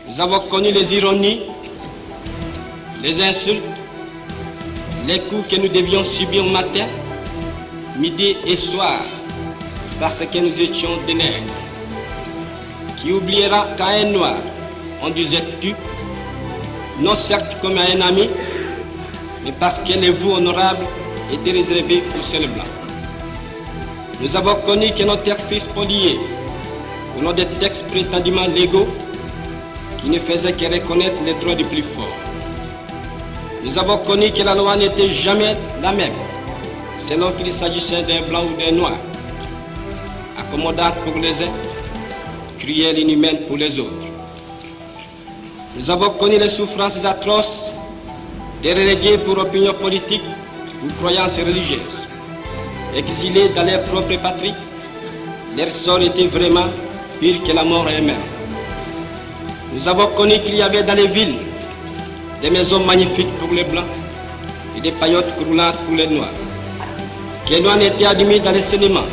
Nous avons connu les ironies, les insultes, les coups que nous devions subir matin, midi et soir, parce que nous étions des nègres. Qui oubliera qu'à un noir, on disait tu, non certes comme à un ami, mais parce que les vous honorables étaient réservés aux seuls blancs. Nous avons connu que notre terre fut spoliée au nom des textes prétendument légaux qui ne faisaient que reconnaître les droits du plus fort. Nous avons connu que la loi n'était jamais la même, selon qu'il s'agissait d'un blanc ou d'un noir, accommodante pour les uns, cruelle et inhumaine pour les autres. Nous avons connu les souffrances atroces des relégués pour opinion politique ou croyances religieuses. Exilés dans leur propre patrie, leur sort était vraiment pire que la mort elle-même. Nous avons connu qu'il y avait dans les villes des maisons magnifiques pour les blancs et des paillotes croulantes pour les noirs. Que les noirs n'étaient admis dans les cinémas,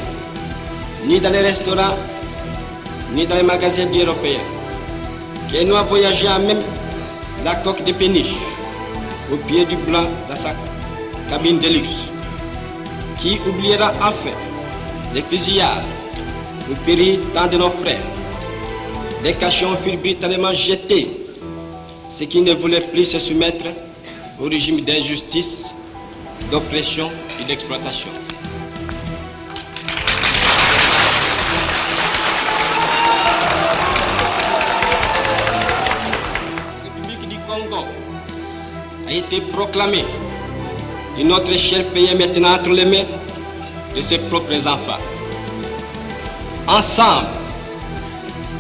ni dans les restaurants, ni dans les magasins européens. Que les noirs voyageaient à même la coque de péniche, au pied du blanc dans sa cabine de luxe. Qui oubliera enfin les fusillades, le péril tant de nos frères. Les cachons furent brutalement jetés, ceux qui ne voulaient plus se soumettre au régime d'injustice, d'oppression et d'exploitation. La République du Congo a été proclamée et notre cher pays est maintenant entre les mains de ses propres enfants. Ensemble,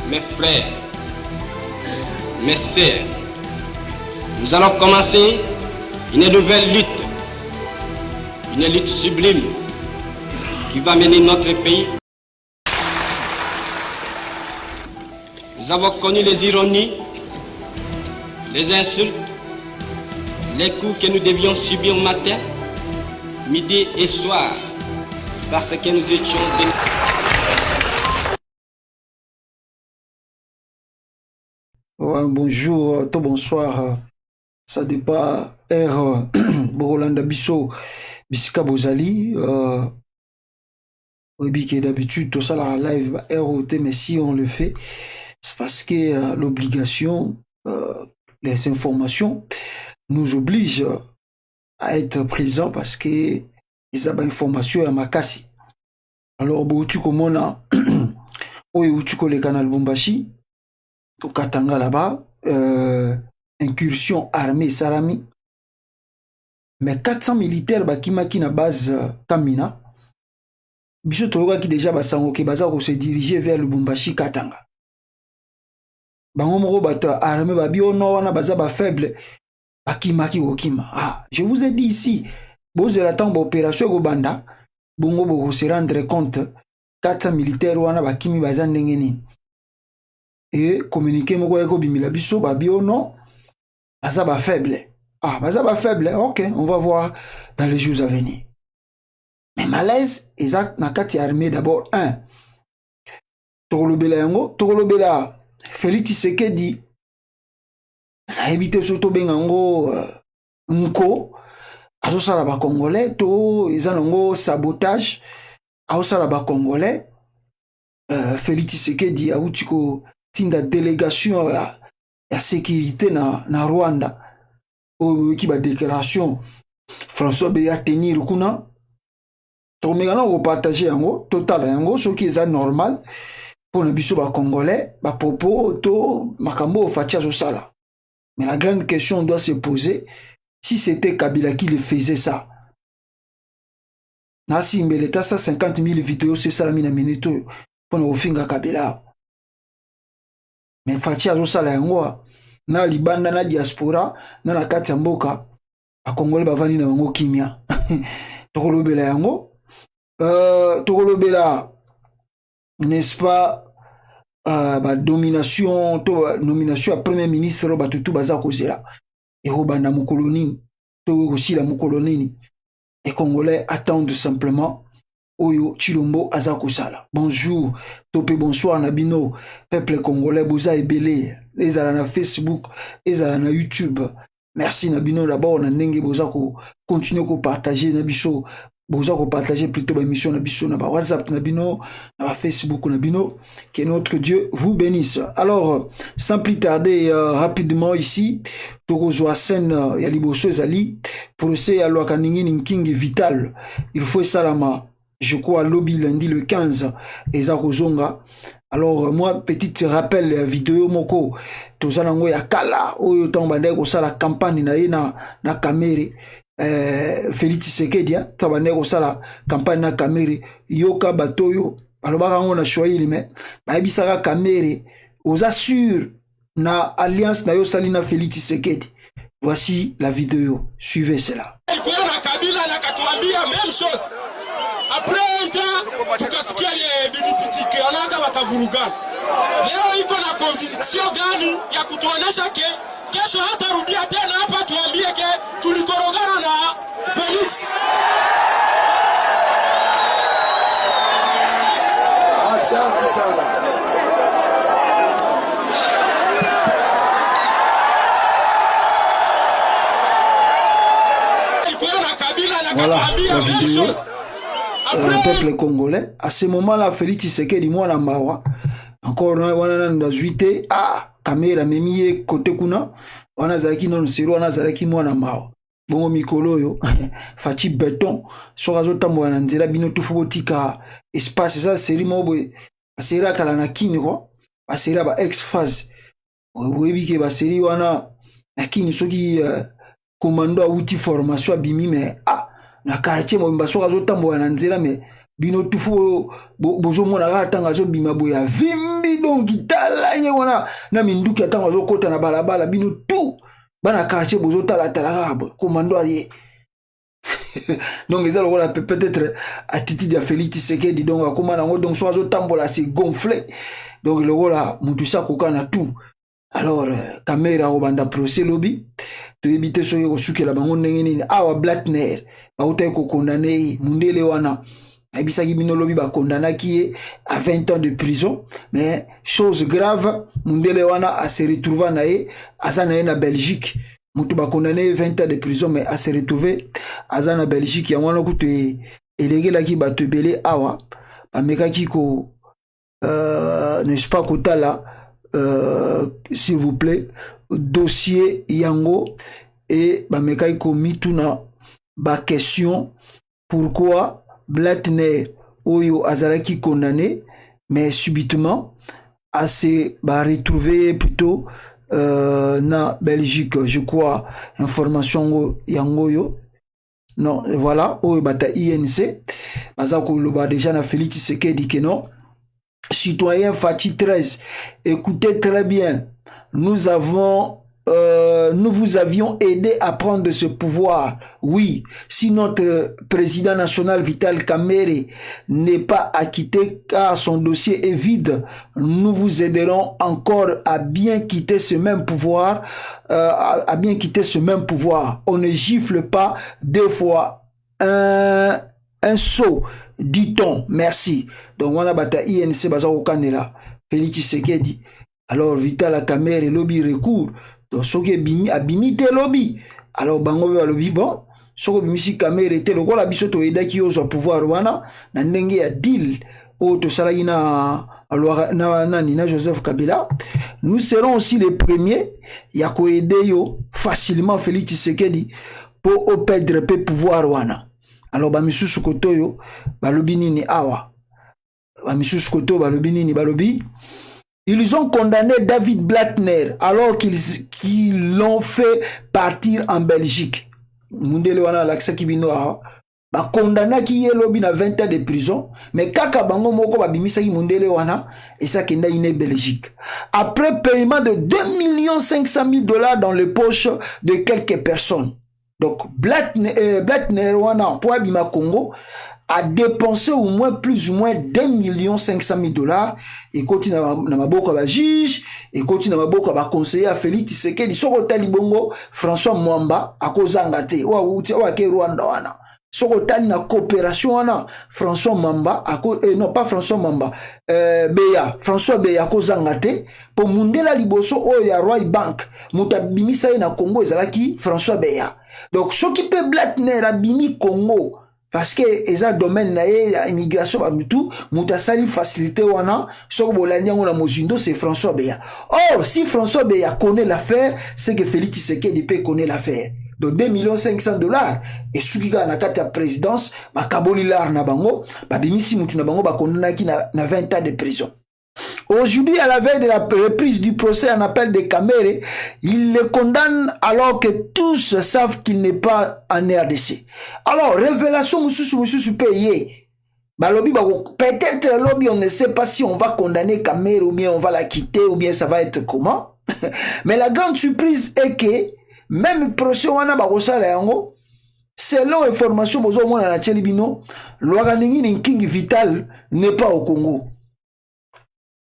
mes frères, mes sœurs, nous allons commencer une nouvelle lutte sublime qui va mener notre pays. Nous avons connu les ironies, les insultes, les coups que nous devions subir matin, midi et soir, parce que nous étions des... Bonjour, tout bonsoir. Ça dépend R Borolanda Bisso Bisika Bozali. Oui, que d'habitude tout ça la live ROT, mais si on le fait, c'est parce que l'obligation, les informations nous obligent à être présents parce que ils ont des informations à Makassi. Alors, tu commences où tu connais le canal Bombashi. Au Katanga là-bas, incursion armée Sarami. Mais 400 militaires qui na base Kamina. Biso Toroga qui déjà basango ke baza ko se diriger vers Lubumbashi Katanga. Bango moko bato armée babi ono wana baza ba faible bakimaki okima. Ah, je vous ai dit ici, bozela tango opération go banda, bongo boko se rendre compte 400 militaires wana bakimi baza ndenge nini. Et communiquer moko eko bimila biso babi ono baza ba faible. Ah, baza ba faible. OK, on va voir dans les jours à venir. Mais malaise exact na kati armée d'abord un. Tolobela yango, tolobela Félix Tshisekedi a évité surtout bengango nko azosala ba congolais to izanongo sabotage azosala ba congolais Félix Tshisekedi a utiko tinda délégation ya sécurité na Rwanda qui ba déclaration François Beya tenir kuna to megana ko partager yango total yango ce qui est normal pour na biso ba congolais ba popo to makambo fatia zo sala. Mais la grande question doit se poser si c'était Kabila qui le faisait ça. Nasi mbeleta 150 000 vidéos c'est ça la mina minute pour na ofinga Kabila. Mais fatia zo sala yango na libanda na diaspora na la kati ya mboka a congolais bavani na bango kimia. Tokolobela yango tokolobela n'est-ce pas domination to nomination à premier ministre batutu baza kozela et robanda mukoloni to aussi la mukoloni. Les Congolais attendent simplement oyo Chilombo azako sala. Bonjour, topé bonsoir nabino, peuple congolais, boza ebele, ezala na Facebook, ezala na YouTube. Merci nabino d'abord na ndenge boza ko continuer ko partager nabiso, boza ko partager plutôt ba émission nabiso na ba WhatsApp nabino, na ba Facebook nabino. Que notre Dieu vous bénisse. Alors, sans plus tarder rapidement ici, tokozwa scène ya liboso ezali procès ya loi kaningi King Vital. Il faut salama. Je crois lobby lundi le 15 eza kozonga. Alors moi petit rappel la vidéo moko tozana ngo ya kala oyo tambande ko sala campagne na ina na Kamere Félix Tshisekedi tambande ko sala campagne na Kamere yoka batoyo alobaka ngo na Swahili mais bayibisaka Kamere oza sûr na alliance na yo salina Félix Tshisekedi. Voici la vidéo, suivez cela. Kabila na katuambia même chose. Après un temps, tukasikia ile bilipitike wanaka watavurugana. Leo iko na conviction gani ya kutuonesha ke kesho hata rudia tena hapa tuambie ke tulikorogana na Felix. Asante sana. Voilà la vidéo. Peuple congolais. À ce moment-là, Félix Tshisekedi mwana mawa. Encore wana na zuite kamera memiye côté kuna. Wana zaki non sero wana zaki mwana mawa. Bongo mikolo yo fachi béton sorazo tambo na nzela bino tufu botika espace ça série mobwe asera kala na kini ko asera ba ex phase. Oyebi ke ba série wana na kini soki commando outil formation abimi mais na quartier mo mbaso kazo tambo na nzela mais bino tufu bozo mona ka tanga zo bima boya vimbi donc itala ye wana na minduki atanga zo kota na balabala bino tout bana quartier bozo tala rabo commando aye. Donc ils ont peut-être attitude de Félix Tshisekedi donc akoma nango donc so azo tambola c'est gonflé donc le rôle mutusa kokana tout. Alors caméra au banda procès lobby to éviter so yo sukela bango ndenge nini awa Blattner ba ko condamné mundele wana abisaki bino lobby ba condamnaki à 20 ans de prison mais chose grave mundele wana a se retrouver nae azana na Belgique mutu ba condamné 20 ans de prison mais a se retrouver azana Belgique ya wana kutu elegelaki bato belé awa ba mekaki ko n'est-ce pas kotala s'il vous plaît dossier yango et bamekai komi tuna ba question pourquoi Blattner oyo azalaki condamné mais subitement a se ba retrouvé plutôt na Belgique je crois information yango yo non voilà oyo bata INC bazako loba déjà na Félix Tshisekedi que non. Citoyen Fati 13, écoutez très bien, nous vous avions aidé à prendre ce pouvoir. Oui, si notre président national Vital Kamerhe n'est pas acquitté car son dossier est vide, nous vous aiderons encore à bien quitter ce même pouvoir, On ne gifle pas deux fois un saut, dit-on, merci. Donc, on a bata INC Bazao Kanela, Félix Tshisekedi. Alors, Vital Kamerhe lobby recours. Donc, ce qui est abimité lobby. Alors, bango lobby, bon, ce qui est bimisi Kamerhe était le rôle abisso to eda ki ozo pouvoir wana, na ndenge ya deal, o to salagi na Joseph Kabila. Nous serons aussi les premiers, ya ko aider yo facilement Félix Tshisekedi pour perdre pe pouvoir wana. Alors, bamisusu kotoyo, balobi nini awa. Bamisusu kotoyo, balobi nini balobi. Ils ont condamné David Blattner alors qu'ils l'ont fait partir en Belgique. Mundele wana laksa kibino awa. Ba condamné ki ye lobi na 20 ans de prison. Mais kaka bango moko babimisa ki mundele wana. Et ça kenda ine Belgique. Après paiement de 2 500 000 $ dans les poches de quelques personnes. Donc, Blattner wana, pour Abima Congo, a dépensé au moins plus ou moins 2 500 000 $. Et continue à maboko ba juge, et continue à maboko ba conseiller à Félix Tshisekedi. Soko tali bongo, François Mwamba, a kozangate, wa ke Rwanda wana. soko tali na coopération wana François Mamba non pas François Mamba Beya François Beya ko zangate po mundela liboso o ya Roy Bank muta bimisa na Congo ezalaki François Beya donc ce qui peut blatner abimi Congo parce que eza domaine na ya immigration ba mutu muta sali facilité wana soko bolandi ngo na mozindo c'est François Beya. Or si François Beya connaît l'affaire c'est que Félix Tshisekedi peut connaît l'affaire. Donc 2,5 millions et soukika na kati ya présidence ba kaboli lar na bango ba bimisi mutu na bango ba kondonaki na 20 ans de prison. Aujourd'hui, à la veille de la reprise du procès en appel de Kamere, il le condamne alors que tous savent qu'il n'est pas en RDC. Alors, révélation mususu payé. Balobi peut-être lobby, on ne sait pas si on va condamner Kamere ou bien on va la quitter ou bien ça va être comment. Mais la grande surprise est que même procès wana bakosala yango selon information bozo mona na Tchelibino, Loaganingin King Vital n'est pas au Congo.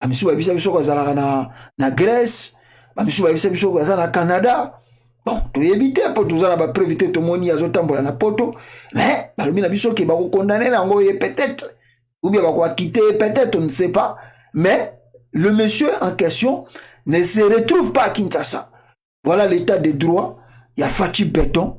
Amisu babisa biso ko zalaka na Grèce, amisu babisa biso ko zalaka na Canada. Bon, to éviter pour tout ça ba préviter to moni azotambola na poto, mais balobi na biso ke ba ko condamner nango peut-être ou bien ba ko quitter peut-être on ne sait pas, mais le monsieur en question ne se retrouve pas à Kinshasa. Voilà l'état de droit, il y a Fachi Béton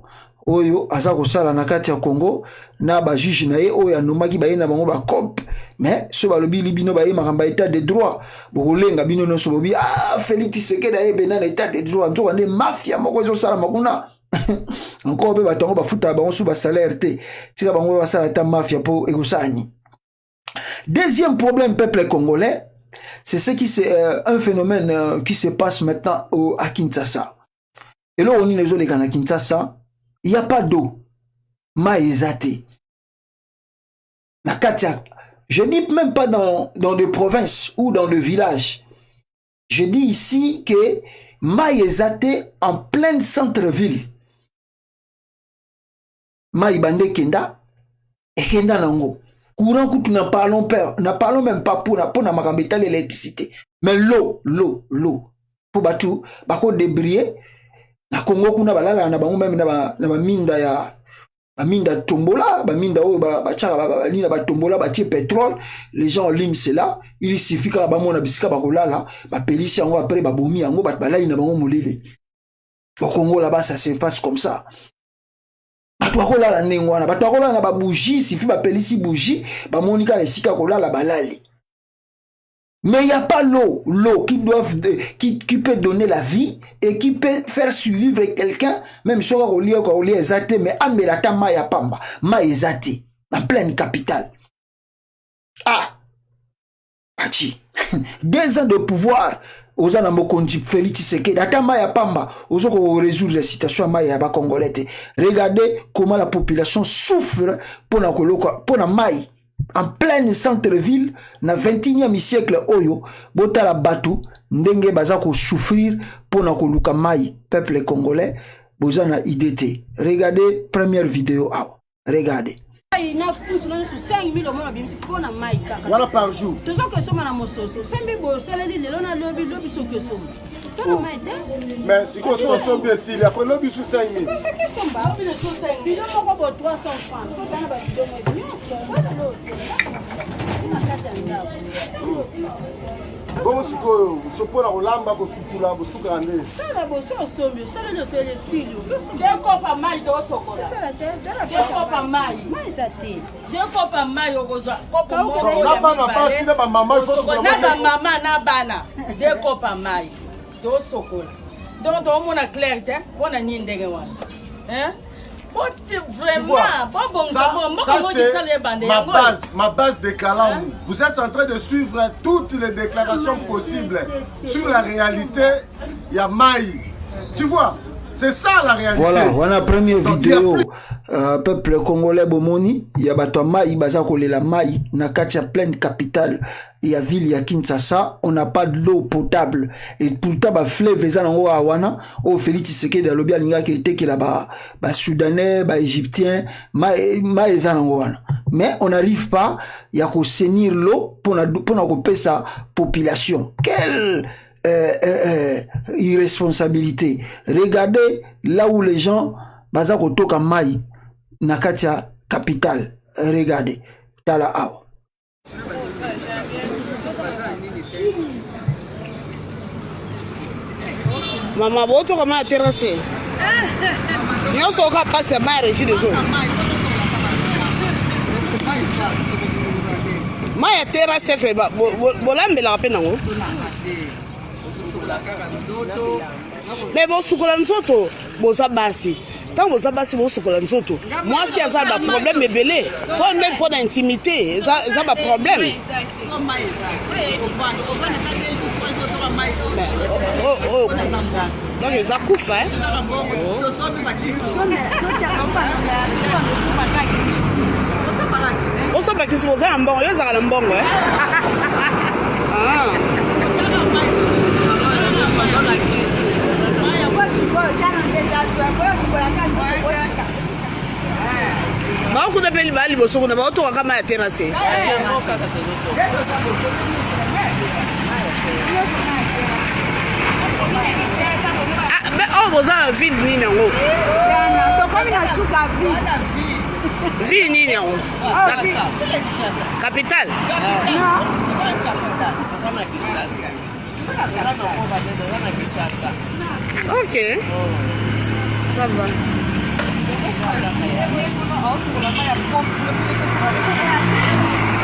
oyo aza ko sala na kati ya Congo na ba juge na ye oyo anomaki ba yena bango ba cop. Mais ce balobi libino ba yema état de droit bokolenga bino no so bobi Félix Tshisekedi a bena état de droit nzo ande mafia moko zo sala makuna encore be batongo ba futa bango sous ba salaire te tika bango ba sala ta mafia po ekosani. Deuxième problème peuple congolais, c'est ce qui c'est un phénomène qui se passe maintenant à Kinshasa. Et là on est les à Kinshasa, il y a pas d'eau. Maïzate. Na katia. Je dis même pas dans des provinces ou dans le village. Je dis ici que Maïzate en pleine centre-ville. Maïbande Kenda et Kenda Nango. Courant que nous parlons même pas pour na makambeta l'électricité. Mais l'eau. Pour batu, bako débrier. Na Congo kuna balala na bango même na minda ya minda tombola, minda o ba lina ba tombola ba tie pétrole, les gens liment cela, il suffit ka ba mona bisika ba kolala, ba pelisi yango après ba bomi yango ba balai na bango molele. Au Congo là-bas ça se passe comme ça. Ba to kolala nengwana, ba to kolala na ba bougie, suffit ba pelisi bougie, ba monika esika kolala balali. Mais il n'y a pas l'eau qui peut donner la vie et qui peut faire survivre quelqu'un, même si on lit exacté, mais Amerata Maya Pamba, Maïzati, en pleine capitale. Ah! Achi. 2 ans de pouvoir, aux Anamokondi, Félix Tshisekedi, Ata Maya Pamba, aux autres résoudre la situation Maya Congolais. Regardez comment la population souffre pour la Maï. En plein centre-ville, na 21e siècle oyo, bota la batu, ndenge bazako souffrir pour na koluka mai, peuple congolais, bozana IDT. Regardez première vidéo. Regardez. Voilà par jour. Mais si on s'en bien s'il après le but sous 5 000. Comment ce point là lamba ko sukula bo sukande. Kala bo so sombi, ça le style. Deux copa mai do sokola. Deux copa mai. Mais ça té. Deux copa mai okoza. Copa mo. Na bana pas si na ba maman il faut na ba maman na bana. Deux copa mai do sokola. Donc on mona clair té, bona ni ndenge wana. Hein? Vraiment, ça c'est ma base de Kalam. Vous êtes en train de suivre toutes les déclarations possibles sur la réalité. Il y a Maï. Tu vois, c'est ça la réalité. Voilà, voilà première vidéo. Peuple congolais bomoni, il y a bato Maï, bazako la Maï, na katia pleine capitale. Il y a ville, il y a Kinshasa, on n'a pas de l'eau potable. Et pourtant, ba fleuve eza nango awana, o Félix Tshisekedi da lobi alinga ki ete ki la ba soudanais, ba égyptien, ma eza nango wana. Mais on n'arrive pas, il y a ko senir l'eau pour na ko sa population. Quelle irresponsabilité. Regardez là où les gens bazako toka mai na katia capitale. Regardez, tala awa. Maman, boto comment terrasser? Yo soka passe ma régie de zone. Ma terrasser fait bolambe la peine ngo. Mais bon sukola nzoto, boza basi. Tant boza basi bo sukola nzoto. Moi si ça ba problème ebelé. Pour même pour l'intimité, ça ba problème. Donc ça couffe hein. On s'en va qui se pose un bon, yo za la mbongo hein. Ah. Ba ku na peli bali boso na ba to ka ma terrasse. Ah, mais on vous a ville ni nango. To comme na suka Ville ni nango. Capitale. Ok. Ça va.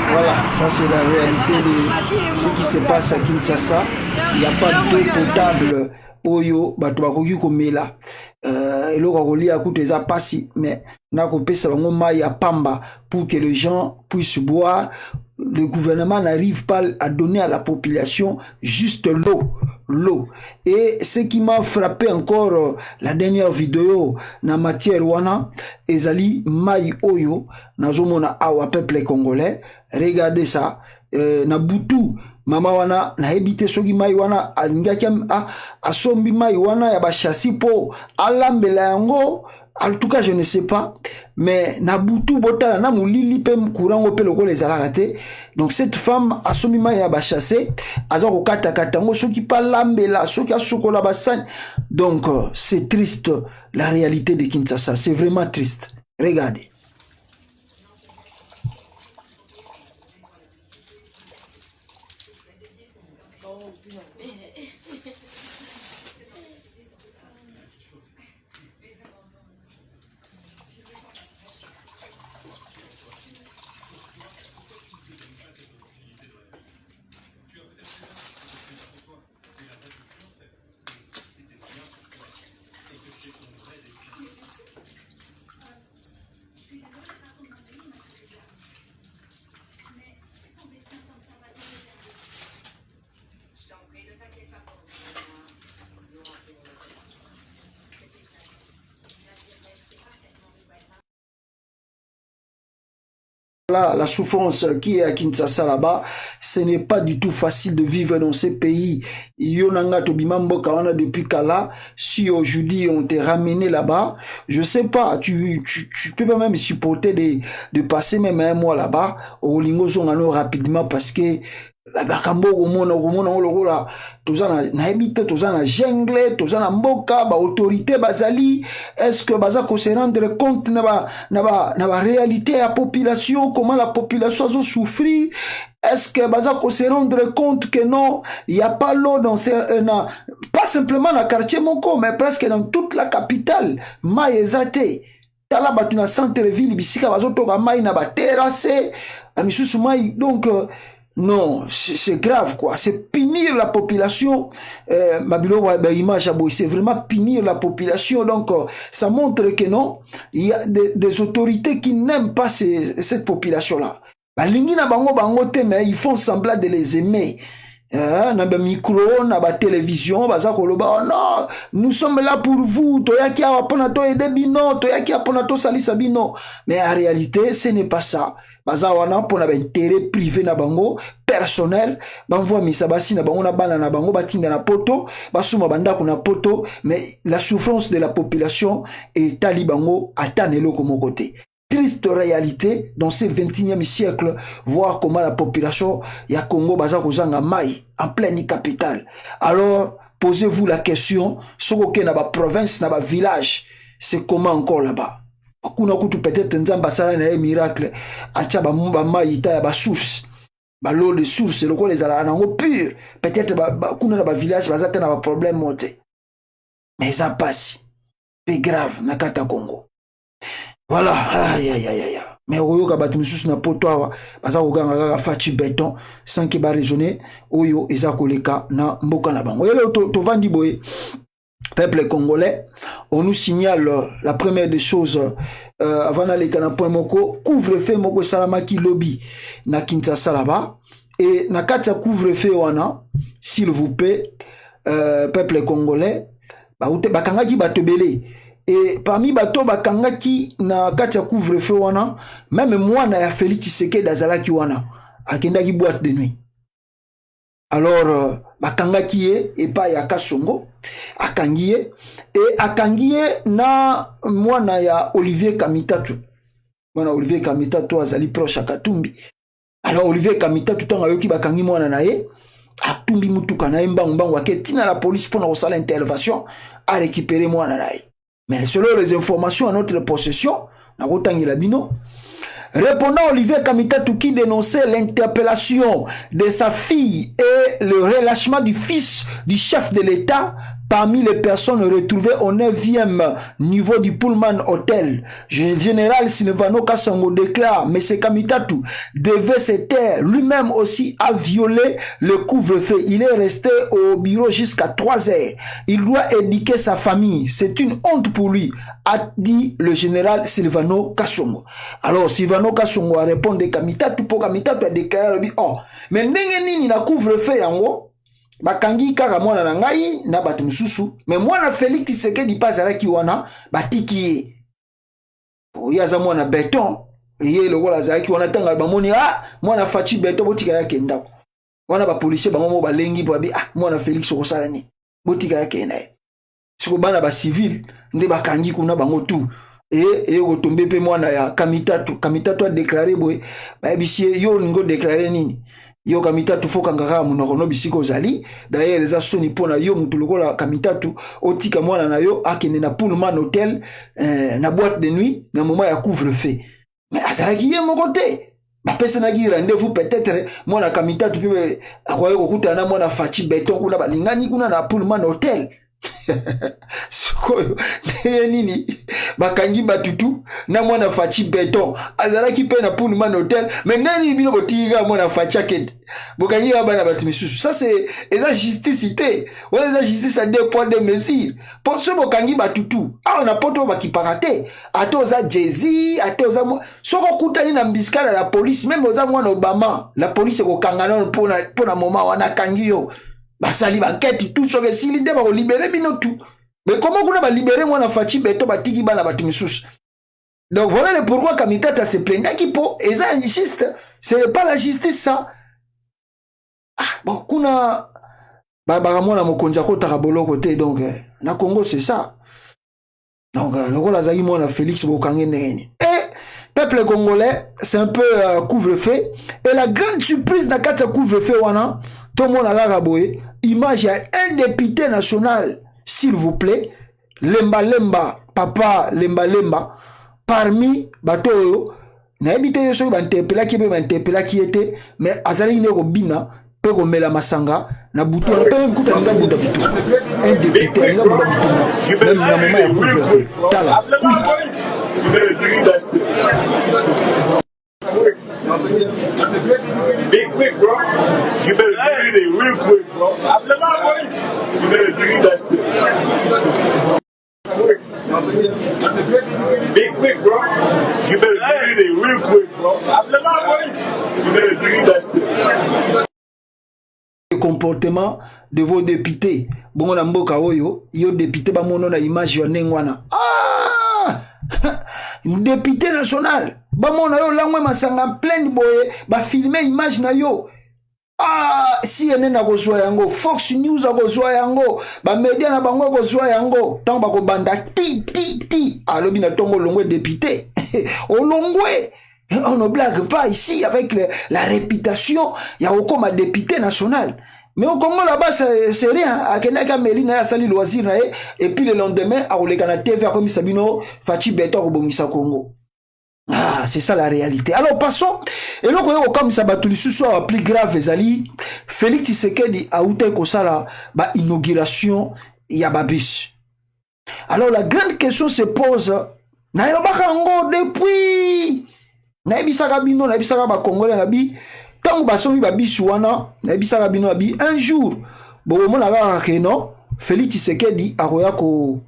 Voilà, ça c'est la réalité de ce qui se passe à Kinshasa. Il n'y a pas d'eau potable. Oyo, bato bakoki komela. Eloko kolia kutu eza pasi, mais na kopesa bango mai ya pamba pour que les gens puissent boire. Le gouvernement n'arrive pas à donner à la population juste l'eau. Et ce qui m'a frappé encore la dernière vidéo na matière wana ezali mai oyo nazomona awa peuple congolais. Regardez ça. Na butu mama wana na ebite soki mai wana ngaki asombi mai wana ya bachassi po alambela yango. En tout cas, je ne sais pas, mais Nabutu botala na mulili pe mkurango pe loko les alagate. Donc cette femme a somi ma ya ba chassé, azako kata katango soki pa lambela, soki a sokola basani. Donc c'est triste la réalité de Kinshasa, c'est vraiment triste. Regardez. La souffrance qui est à Kinshasa là-bas, ce n'est pas du tout facile de vivre dans ces pays. Yonanga Tobimambo Kawana depuis Kala, si aujourd'hui on t'est ramené là-bas, je sais pas, tu peux pas même supporter de passer même un mois là-bas, au Lingo Zongano rapidement parce que bakambo komona olokola tozana na ebite tozana jungle tozana mboka ba autorité bazali est-ce que baza ko se rendre compte na ba réalité ya population comment la population a souffri est-ce que baza ko se rendre compte que non il y a pas l'eau dans pas simplement dans quartier moko mais presque dans toute la capitale maezate tala batu na centre ville bisika bazotoka mai na ba terrasse amisusu mai donc non, c'est grave quoi. C'est punir la population. C'est vraiment punir la population. Donc, ça montre que non, il y a des autorités qui n'aiment pas cette population-là. Mais ils font semblant de les aimer. Na ba micro, na ba télévision, baza koloba, oh non, nous sommes là pour vous, toyaki apona to aider bino, toyaki apona to salisa bino. Mais en réalité, ce n'est pas ça. Baza wana pona intérêt privé na bango, personnel, banvoa misabasi na bango na bana na bango batinga na poto, basuma bandako na poto, mais la souffrance de la population est talibango atanelo comme côté. Triste réalité dans ce 21e siècle, voir comment la population ya Congo baza kozanga mai en pleine capitale. Alors, posez-vous la question, sokoke na ba province na ba village, c'est comment encore là-bas? kuna kutu peut-être nzamba sala na miracle acha ba maïta ya ba source ba l'eau de source le ko les ala nango pur peut-être kuna na ba village bazata na ba problème moté mais ça passe c'est grave na kata Congo voilà aïe aïe aïe mais oyo ka batu mususu na poto awa baza koganga kaka faci béton sans que ba raisonner oyo eza koleka na mboka na bango yelo to vandi boye. Peuple congolais, on nous signale la première des choses avant d'aller à point moko couvre-feu moko salamaki lobby na Kinshasa là-bas et na katia couvre-feu wana s'il vous plaît peuple congolais bakangaki batobele et parmi bato bakangaki na katia couvre-feu wana même moi na ya Félix Tshisekedi azalaki wana akendaki boîte de nuit. Alors bakangaki ye epa ya Kasongo akangiye et akangiye na mwana ya Olivier Kamitatu. Mwana Olivier Kamitatu azali proche Katumbi. Alors Olivier Kamitatu tanga yoki bakangi mwana na ye atumbi mutuka na mbangu aketina la police pour na intervention à récupérer mwana na ye. Mais selon les informations à notre possession na kotangila bino répondant Olivier Kamitatu qui dénonçait l'interpellation de sa fille et le relâchement du fils du chef de l'État parmi les personnes retrouvées au 9e niveau du Pullman Hotel. Le général Silvano Kasongo déclare M. Kamitatu devait se taire. Lui-même aussi a violé le couvre-feu. Il est resté au bureau jusqu'à 3 heures. Il doit éduquer sa famille. C'est une honte pour lui, a dit le général Silvano Kasongo. Alors Silvano Kasongo a répondu Kamitatu pour Kamitatu a déclaré oh, mais ndenge nini na couvre-feu yango bakangi kaka mwana na ngai na batu mususu mais mwana Félix Tshisekedi pazalaki wana batiki ye oyaza mwana béton ye lokola zaki wana tanga bamoni mwana faci béton botika yake ndako wana ba policier bango balengi bo bi mwana Félix okosala ni botika yake nae siko bana ba civil nde bakangi kuna bango tu et otombe pe mwana ya Kamitatu a déclaré boy ba bisie yo ngo déclarer nini yo Kamitatu foka ngaka munoko no bisiko zali d'ailleurs les asoni pona yo mutu lokola Kamitatu otika mwana na yo akende na Pullman Hotel na boîte de nuit na moment ya couvre-feu mais azalaki ye moko te bapesa na ki rendez-vous peut-être mwana Kamitatu pe akoye kokutana mwana faci béton kuna balingani kuna na Pullman Hotel sikoyo nini bakangi batutu na mwana faci béton azalaki pe na Pullman Hotel mais nani bino botiga mwana faci aked bokangi bana batu misusu ça c'est eza justice ité wala eza justice à 2 points de mesure pour ce bokangi batutu on a poto bakipakate atoza Jay-Z atoza soko kutani na mbiskala la police même oza mwana Obama la police ko kangana pona moment wana kangio basali banquête tout sur les silinde ba libérer bino tout mais comment qu'on va libérer moi na faci béton batiki bana batu misusu donc voilà le pourquoi Kamitatu se plaindre qui po eza injuste c'est pas la justice ça bon kuna ba mona mokonza ko takabolo côté donc na Congo c'est ça donc lokola zaki mona Félix bokange nene et peuple congolais c'est un peu couvre-feu et la grande surprise na kata couvre-feu wana tout le monde a boye image à un député national s'il vous plaît Lemba papa Lemba parmi bato na habité yo so bantepela ki était mais azali ne ko bina pe ko mela masanga na butu na pe mkuta ninga bunda bitu un député ninga bunda bitu même na moment ya couvre-feu tala Be quick, bro. You better do it real quick, bro. You better do that shit. Be quick, bro. You better do it real quick, bro. You better do that shit. Le comportement de vos députés. Bon, on a mboka oyo, yo député ba mono na image yo nengwana. Député national ba mona yo langwe masanga plein boye ba filmer image na yo CNN na kozwa yango Fox News a kozwa yango ba media na bango kozwa yango tant ba ko banda ti alobi na tongo longwe député olongwe on ne blague pas ici avec la réputation ya okoma député national Mais au Congo là-bas, c'est rien. Akenaka Melina a sali loisir et puis le lendemain, à Olegana TV, comme Sabino, Fachi Beto, Obongisa Congo. Ah, c'est ça la réalité. Alors passons. Et donc, comme ça, tout le soit plus grave, Zali, Félix Tshisekedi a outé ko sala, inauguration, il y a babis. Alors la grande question se pose, naïlobaka ngo depuis, naïbisaka bino, naïbisaka ba Congolais nabi, tant que basomi babis wana, naïbisaka bino nabi, un jour, bon, mon aga keno, Félix Tshisekedi akoya ko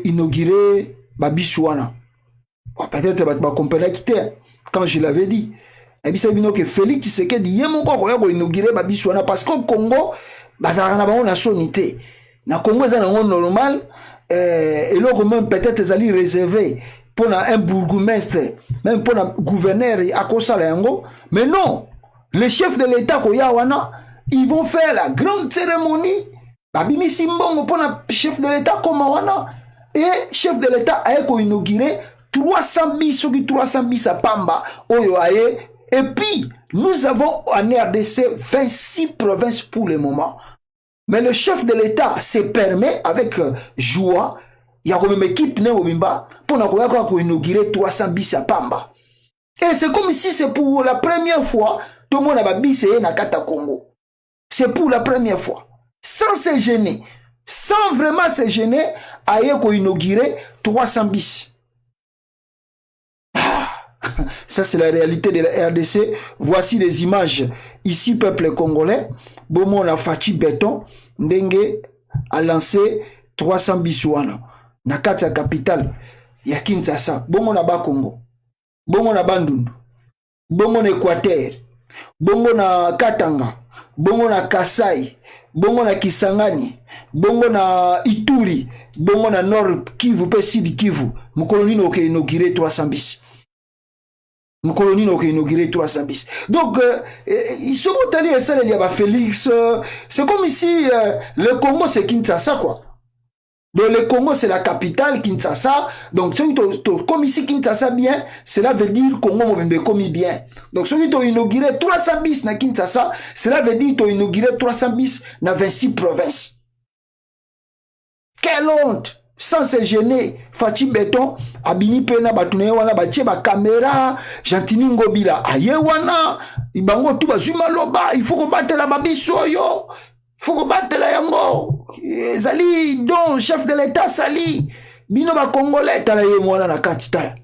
inaugurer babis wana. Peut-être que tu comprends quand je l'avais dit. Et puis c'est que Félix Tshisekedi yemo ko ko inaugurer babiswana parce qu'au Congo bazala na bango na sonité. Na Congo ça na normal et là même peut-être ça li réservé pour un bourgmestre, même pour un gouverneur à kosala yango, mais non, les chefs de l'État ko ya wana, ils vont faire la grande cérémonie. Babimi simbongo pour un chef de l'État comme wana et chef de l'État a ko inaugurer 300 bis, 300 bis à Pamba, Oyo Aye. Et puis, nous avons en RDC 26 provinces pour le moment. Mais le chef de l'État se permet, avec joie, il y a comme une équipe pour inaugurer 300 bis à Pamba. Et c'est comme si c'est pour la première fois, tout le monde a bis et Nakata Congo. C'est pour la première fois. Sans se gêner. Sans vraiment se gêner, Aye ko inaugurer 300 bis. Ça, c'est la réalité de la RDC. Voici les images. Ici, peuple congolais. Bomo na Fachi Béton. Ndenge a lancé 300 bisouana. Na kati ya capitale. Ya Kinshasa. Bomo na ba Congo. Bomo na Bandundu. Bomo na Équateur. Bomo na Katanga. Bomo na Kasai. Bomo na Kisangani. Bomo na Ituri. Bomo na Nord Kivu. Pe Sud Kivu. Mukoloni no ke inauguré 300 bis. Nous colonies n'ont inauguré 300 bis. Donc, ils sont allés essayer de Félix. C'est comme ici, le Congo c'est Kinshasa, quoi. Donc, le Congo c'est la capitale, Kinshasa. Donc, comme ici Kinshasa bien, cela veut dire Congo Mobimbe comme bien. Donc, ceux qui ont inauguré 300 bis na Kinshasa, cela veut dire qu'ils ont inauguré 300 bis na 26 provinces. Quelle honte! Sans se gêner, Fachi Béton, Abini Pena, Batune wana, Batie ba caméra, Jantini Ngobila, Aye wana, Ibango tout bazuma loba, il faut combattre la babisoyo, il faut combattre la yango, Zali, don, chef de l'État, Sali, Bino ba Congolais, tala ye mwana na kati tala.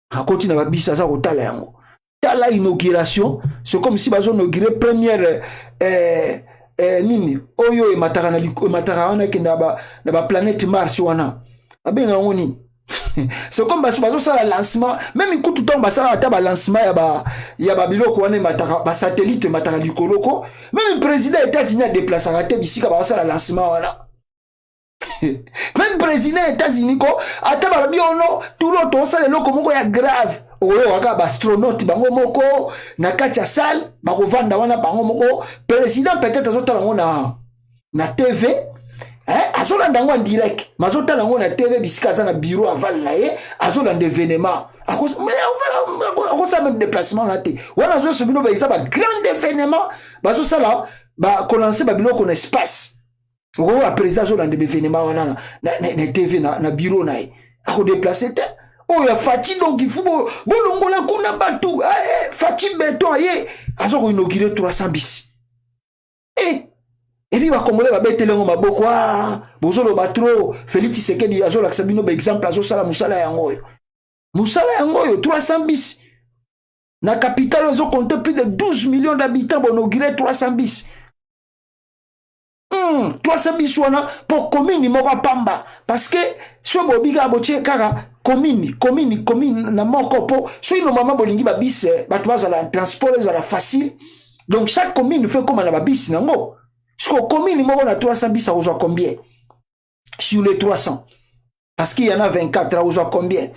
Akoti na babisa za kotala yango. Tala inauguration, c'est comme si bazo inauguré première, nini oyo emataka wana ke na ba planète Mars wana abenga ngoni c'est comme bazo sala lancement même ikutu temps basala ata ba lancement ya ba biloko wana emataka ba satellite emataka likoloko même président États-Unis a déplacé à te bisika ba sala lancement wana même président États-Unis ko ata ba biono tout l'autre sala loko moko ya grave oyo waka ba astronaute bango moko na kati ya salle bako vanda wana bango moko président peut-être azotala ngo na TV azolanda ngo en direct mazotala ngo na TV bisika za na bureau aval na ye azolanda événement akosa même déplacement na te wana azosubino ba isa ba grand événement bazosala ba kolancer ba biloko na espace oyo a président azolanda événement wana na TV na bureau na ye ako déplacer te. Oh, ya Fachi donc il faut bolongola kuna batu. Fachi Béton aye azo inauguré 300 bis. Et puis ba Congolais ba betele ngo maboko bozolo batro Félix Tshisekedi azo la sabino ba exemple azo sala musala yango yo. Musala yango yo 300 bis. Na capitale azo compter plus de 12 millions d'habitants pour inaugurer 300 bis. 300 bis wana pour commune moko Pamba parce que so bobiga botie kaka commune na moko po so ino mama bolingi ba bis batu bazala transport ezala facile donc chaque commune fait comme na ba bis nango parce commune moko na 300 bis ça reçoit combien sur les 300 parce qu'il y en a 24 ça reçoit combien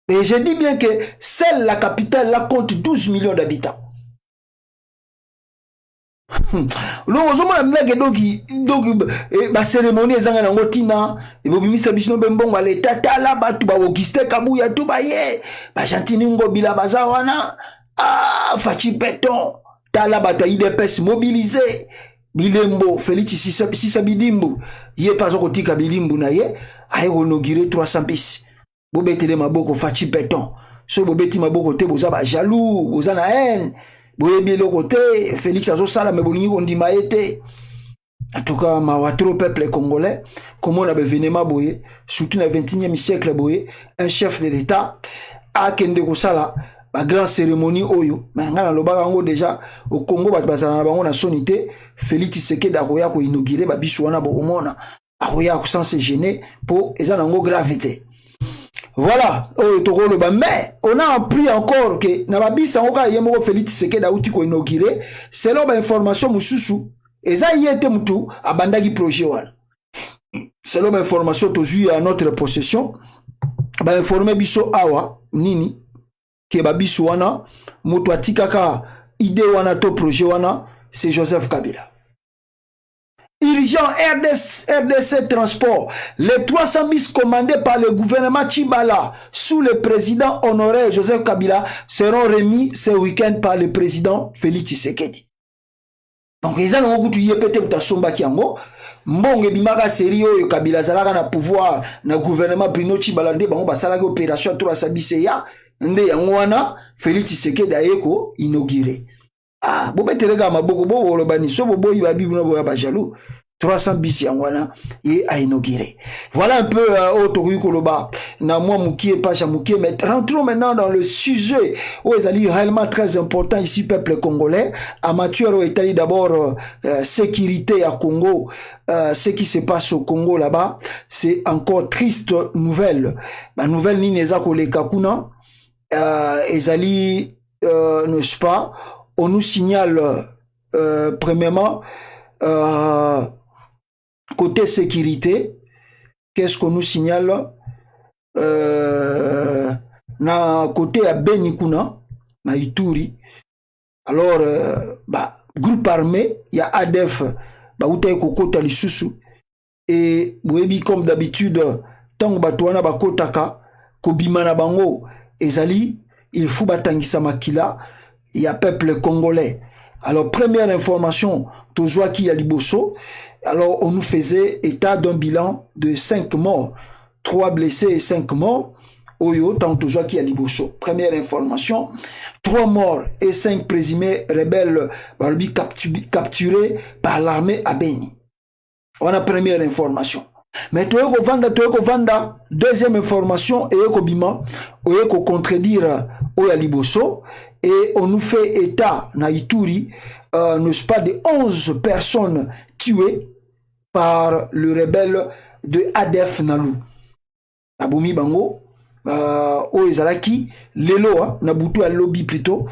et je dis bien que seule la capitale là compte 12 millions d'habitants. Lozomona mlege donc ba cérémonie ezanga na ngotina e bobimisa bisino bembongo ale tatala batu ba Auguste Kabuya tu ba ye ba Jantini Ngobila baza wana Fachi Béton tala bata IDPS mobilisé bilembo Félix Sisa Bidimbu ye pas kotika bilimbu na ye aye inauguré 300 bis bobetele maboko fachi béton so bobeti maboko te boza ba jaloux boza na haine boyebi le côté Félix azo sala me bolingi kondima ete. En tout cas, trop peuple congolais, comment on a événement boye, surtout dans le 21e siècle boye, un chef de l'État a kende kosala ba grande cérémonie oyo. Maintenant le barango déjà au Congo ba bazana bango na sonité, Félix Tshisekedi akoya ko inaugurer ba biso wana bo omona, akoya ko sans se gêner pour eza nango gravité. Voilà, mais on a appris encore que na ba bisa ngoka yemoko Félix Tshisekedi auti ko inaugurer selon ba information mususu. Eza yete mutu abandaki projet wana. Selon ma information tozu à notre possession, ba informer biso awa nini ke ba biso wana mutu atikaka idée wana to projet wana c'est Joseph Kabila. Urgent RDC Transport, les 300 bis commandés par le gouvernement Tchibala sous le président honoraire Joseph Kabila seront remis ce week-end par le président Félix Tshisekedi. Donc ils ont beaucoup de pété mutasomba kiango mbonge bimaka sérieux yo Kabila zalaka na pouvoir na gouvernement Bruno Tshibala nde bango basala ki opération 300 biseya nde yango wana Félix Tshisekedi ayeko inauguré. Ah bobeteleka maboko bo wolobani so bo boyi ba bibu na bo ba jaloux 300 bis yangwana et a inauguré. Voilà un peu Otoru Koloba na moi Moukie Pacha Moukie, mais rentrons maintenant dans le sujet où ils allaient réellement très important ici peuple congolais. Amateur est d'abord sécurité à Congo, ce qui se passe au Congo là-bas, c'est encore triste nouvelle. La nouvelle Nineza Koleka Kuna ils n'est-ce pas, on nous signale premièrement côté sécurité, qu'est-ce qu'on nous signale na côté à Benikuna, na Ituri. Alors, groupe armé, il y a ADF, Baouta Kokota Lisusu, et Bouebi comme d'habitude, tant Batouana Bakotaka, Kobimana Bango, Ezali, il faut Batangisa Makila, il y a peuple congolais. Alors, première information, Tozouaki Aliboso. Alors, on nous faisait état d'un bilan de 5 morts, 3 blessés et 5 morts. Oyo, tant Tozouaki Aliboso. Première information, 3 morts et 5 présumés rebelles capturés par l'armée à Beni. On a première information. Mais Toyoko Vanda, deuxième information, Eyoko Bima, Oyeko contredire Oyaliboso. Et on nous fait état, na Ituri, n'est-ce pas, de 11 personnes tuées par le rebelle de ADF Nalou. Aboumi Bango, Oezalaki, Lelo, Nabutu à lobby plutôt,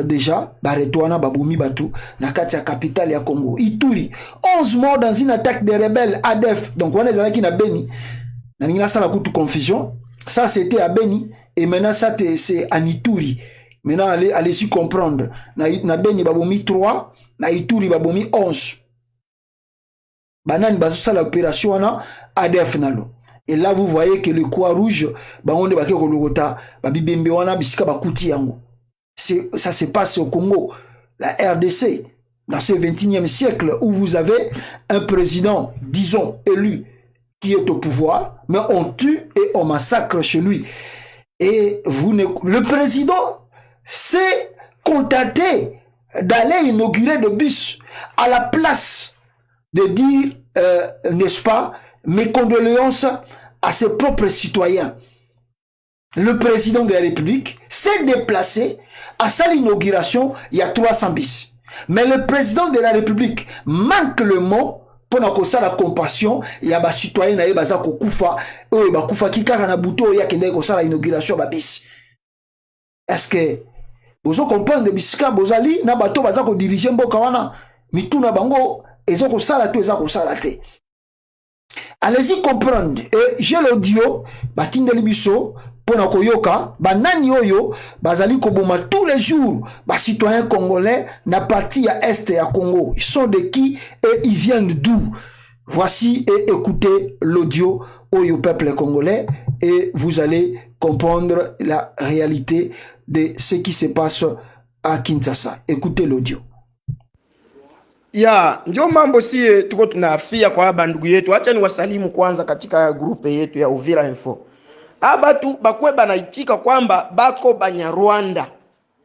déjà, Baretouana, Baboumi Batu, Nakatia capitale ya Congo. Ituri, 11 morts dans une attaque des rebelles ADF. Donc, on est Zalaki na Beni. Nanina ça la coûte confusion. Ça, c'était à Beni. Et maintenant, ça, c'est à Ituri. Maintenant, allez-y comprendre. Na Beni babomi 3, na Ituri babomi 11. Banane bazosa l'opération na ADF nalo. Et là, vous voyez que le Croix-Rouge, bangonde bake kologota, babibembe wana bisika bakuti yango. Ça se passe au Congo, la RDC, dans ce 21e siècle où vous avez un président, disons, élu, qui est au pouvoir, mais on tue et on massacre chez lui. Et le président s'est contenté d'aller inaugurer le bus à la place de dire, n'est-ce pas, mes condoléances à ses propres citoyens. Le président de la République s'est déplacé à sa inauguration, il y a 300 bis. Mais le président de la République manque le mot pour la compassion, il y a des citoyens qui ont kufa, qui ont l'inauguration bis. Est-ce que vous comprenez que bisika bozali na bato baza ko diriger mboka wana mituna bango ezoko sala to ezako sala te. Allez-y comprendre. Et j'ai l'audio batindeli biso pona koyoka banani oyo bazali koboma tous les jours ba citoyens congolais na partie à est ya Congo. Ils sont de qui et ils viennent d'où? Voici et écoutez l'audio oyo peuple congolais et vous allez comprendre la réalité de ce qui se passe à Kinshasa. Écoutez l'audio. Ya, ndio mambo si tuko tunaafia kwa bandugu yetu. Acha ni wasalimu kwanza katika grupe yetu ya Uvira Info. Abatu bakwe banaitika kwamba bako Banyarwanda.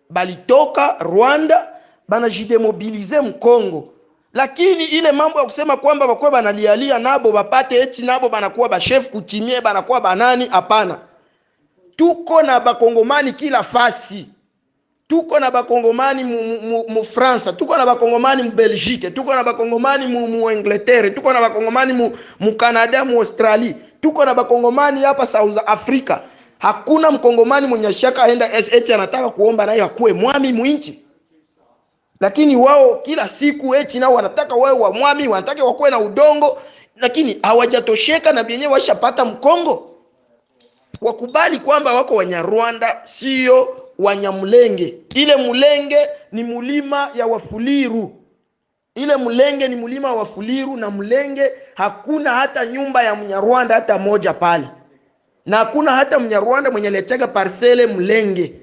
Balitoka Rwanda banajidemobilize Mkongo. Lakini ile mambo ya kusema kwamba bakwe banalialia nabo bapate eti nabo banakuwa ba chef kutimie banakuwa banani, hapana. Tuko na bakongomani kila fasi. Tuko na bakongomani mu France, tuko na bakongomani mu Belgique, tuko na bakongomani mu Angleterre, tuko na bakongomani mu Canada, mu Australie, tuko na bakongomani hapa South Africa. Hakuna mkongomani mwenye shaka aenda SH anataka kuomba naye akuwe mwami muinchi. Lakini wao kila siku eti nao wanataka wao wa mwami, wanataka wakuwe na udongo, lakini hawajatosheka na bienye washapata Mkongo. Wakubali kwamba wako Wanyarwanda, sio Wanyamulenge. Ile Mulenge ni mulima ya Wafuliru. Ile Mulenge ni mulima wa Wafuliru, na Mulenge hakuna hata nyumba ya Mnyarwanda hata moja pale. Na hakuna hata Mnyarwanda mwenye aliachaga parcele Mulenge.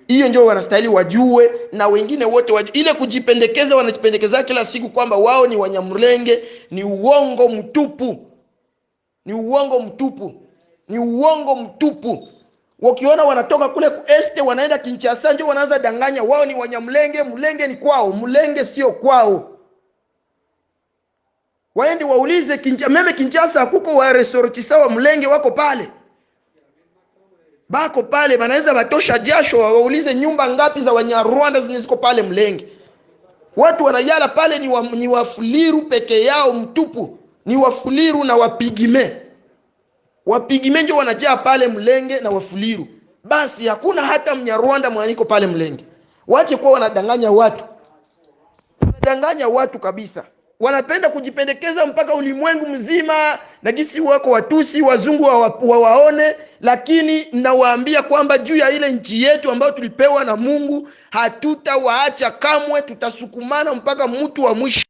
Hiyo ndio wanastahili wajue, na wengine wote wajue. Ile kujipendekeza wanajipendekeza kila siku kwamba wao ni Wanyamulenge, ni uongo mtupu. Ni uongo mtupu. Ni uongo mtupu. Wakiona wanatoka kule este wanaenda Kinshasa ndio wanaanza danganya wao ni Wanyamulenge, Mulenge ni kwao, Mulenge sio kwao. Waende waulize meme Kinshasa kuko wa resortisa wa Mulenge wako pale. Bako pale wanaweza batosha jasho waulize nyumba ngapi za Wanyarwanda zenye ziko pale Mulenge. Watu wanayala pale ni Wafuliru peke yao mtupu, ni Wafuliru na Wapigime. Wapigime ndio wanajaa pale Mulenge na Wafuliru. Basi hakuna hata Mnyarwanda mwaniko pale Mulenge. Wache kwa wanadanganya watu. Wanadanganya watu kabisa. Wanapenda kujipendekeza mpaka ulimwengu mzima na gisi wako Watusi, wazungu waone, lakini nawaambia kwamba juu ya ile nchi yetu ambayo tulipewa na Mungu, hatutawaacha kamwe, tutasukumana mpaka mtu wa mwisho.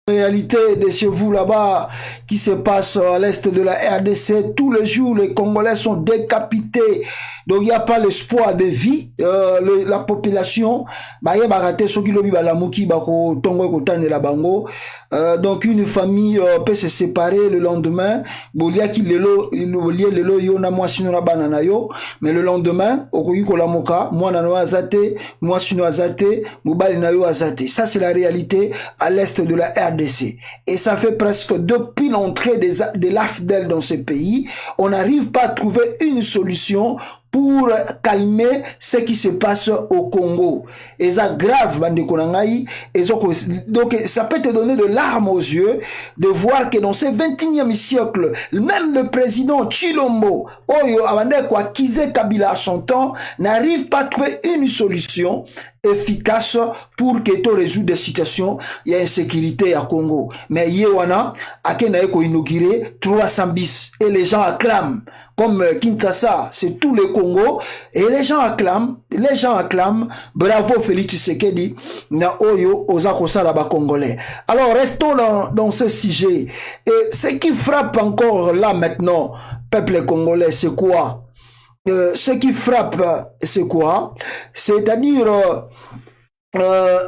Réalité de chez vous là-bas qui se passe à l'est de la RDC. Tous les jours, les Congolais sont décapités. Donc, il n'y a pas l'espoir de vie. La population, donc, une famille peut se séparer le lendemain. Mais le lendemain, ça, c'est la réalité à l'est de la RDC. Et ça fait presque depuis l'entrée de l'AFDEL dans ce pays, on n'arrive pas à trouver une solution pour calmer ce qui se passe au Congo. Et ça grave, donc ça peut te donner de larmes aux yeux de voir que dans ce 21e siècle, même le président Chilombo, Oyo Abandekwa Kize Kabila à son temps, n'arrive pas à trouver une solution efficace pour que tu résoudre des situations, il y a insécurité à Congo. Mais Yewana, Akena Eko inauguré 300 bis et les gens acclament. Comme Kinshasa, c'est tout le Congo, et les gens acclament, bravo Félix Tshisekedi, na Oyo, Ozakosa Laba Congolais. Alors, restons dans ce sujet. Et ce qui frappe encore là maintenant, peuple congolais, c'est quoi? Ce qui frappe, c'est quoi? C'est-à-dire,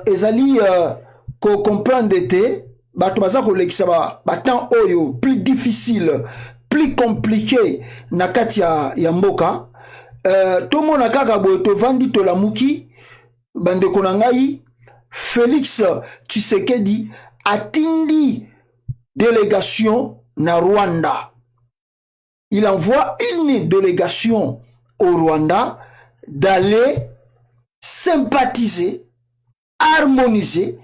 Ezali, qu'on comprend d'été, Batubaza Kolekisaba, Batan Oyo, plus difficile, plus compliqué na kati ya mboka, tomo na kaka boye tovandi tolamuki bandeko na ngai Félix Tshisekedi atindi délégation na Rwanda. Il envoie une délégation au Rwanda d'aller sympathiser, harmoniser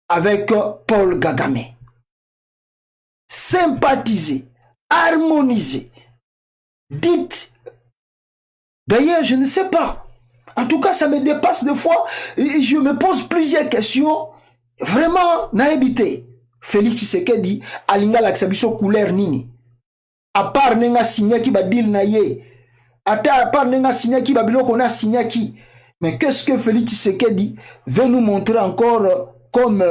avec Paul Kagame. Sympathiser, harmoniser. Dites. D'ailleurs, je ne sais pas. En tout cas, ça me dépasse des fois. Et je me pose plusieurs questions. Vraiment, naébité. Félix Tshisekedi, alinga laksabiso couleur nini. À part nenga signaki ba deal na ye. À part nenga signaki ba biloko na signaki. Mais qu'est-ce que Félix Tshisekedi veut nous montrer encore comme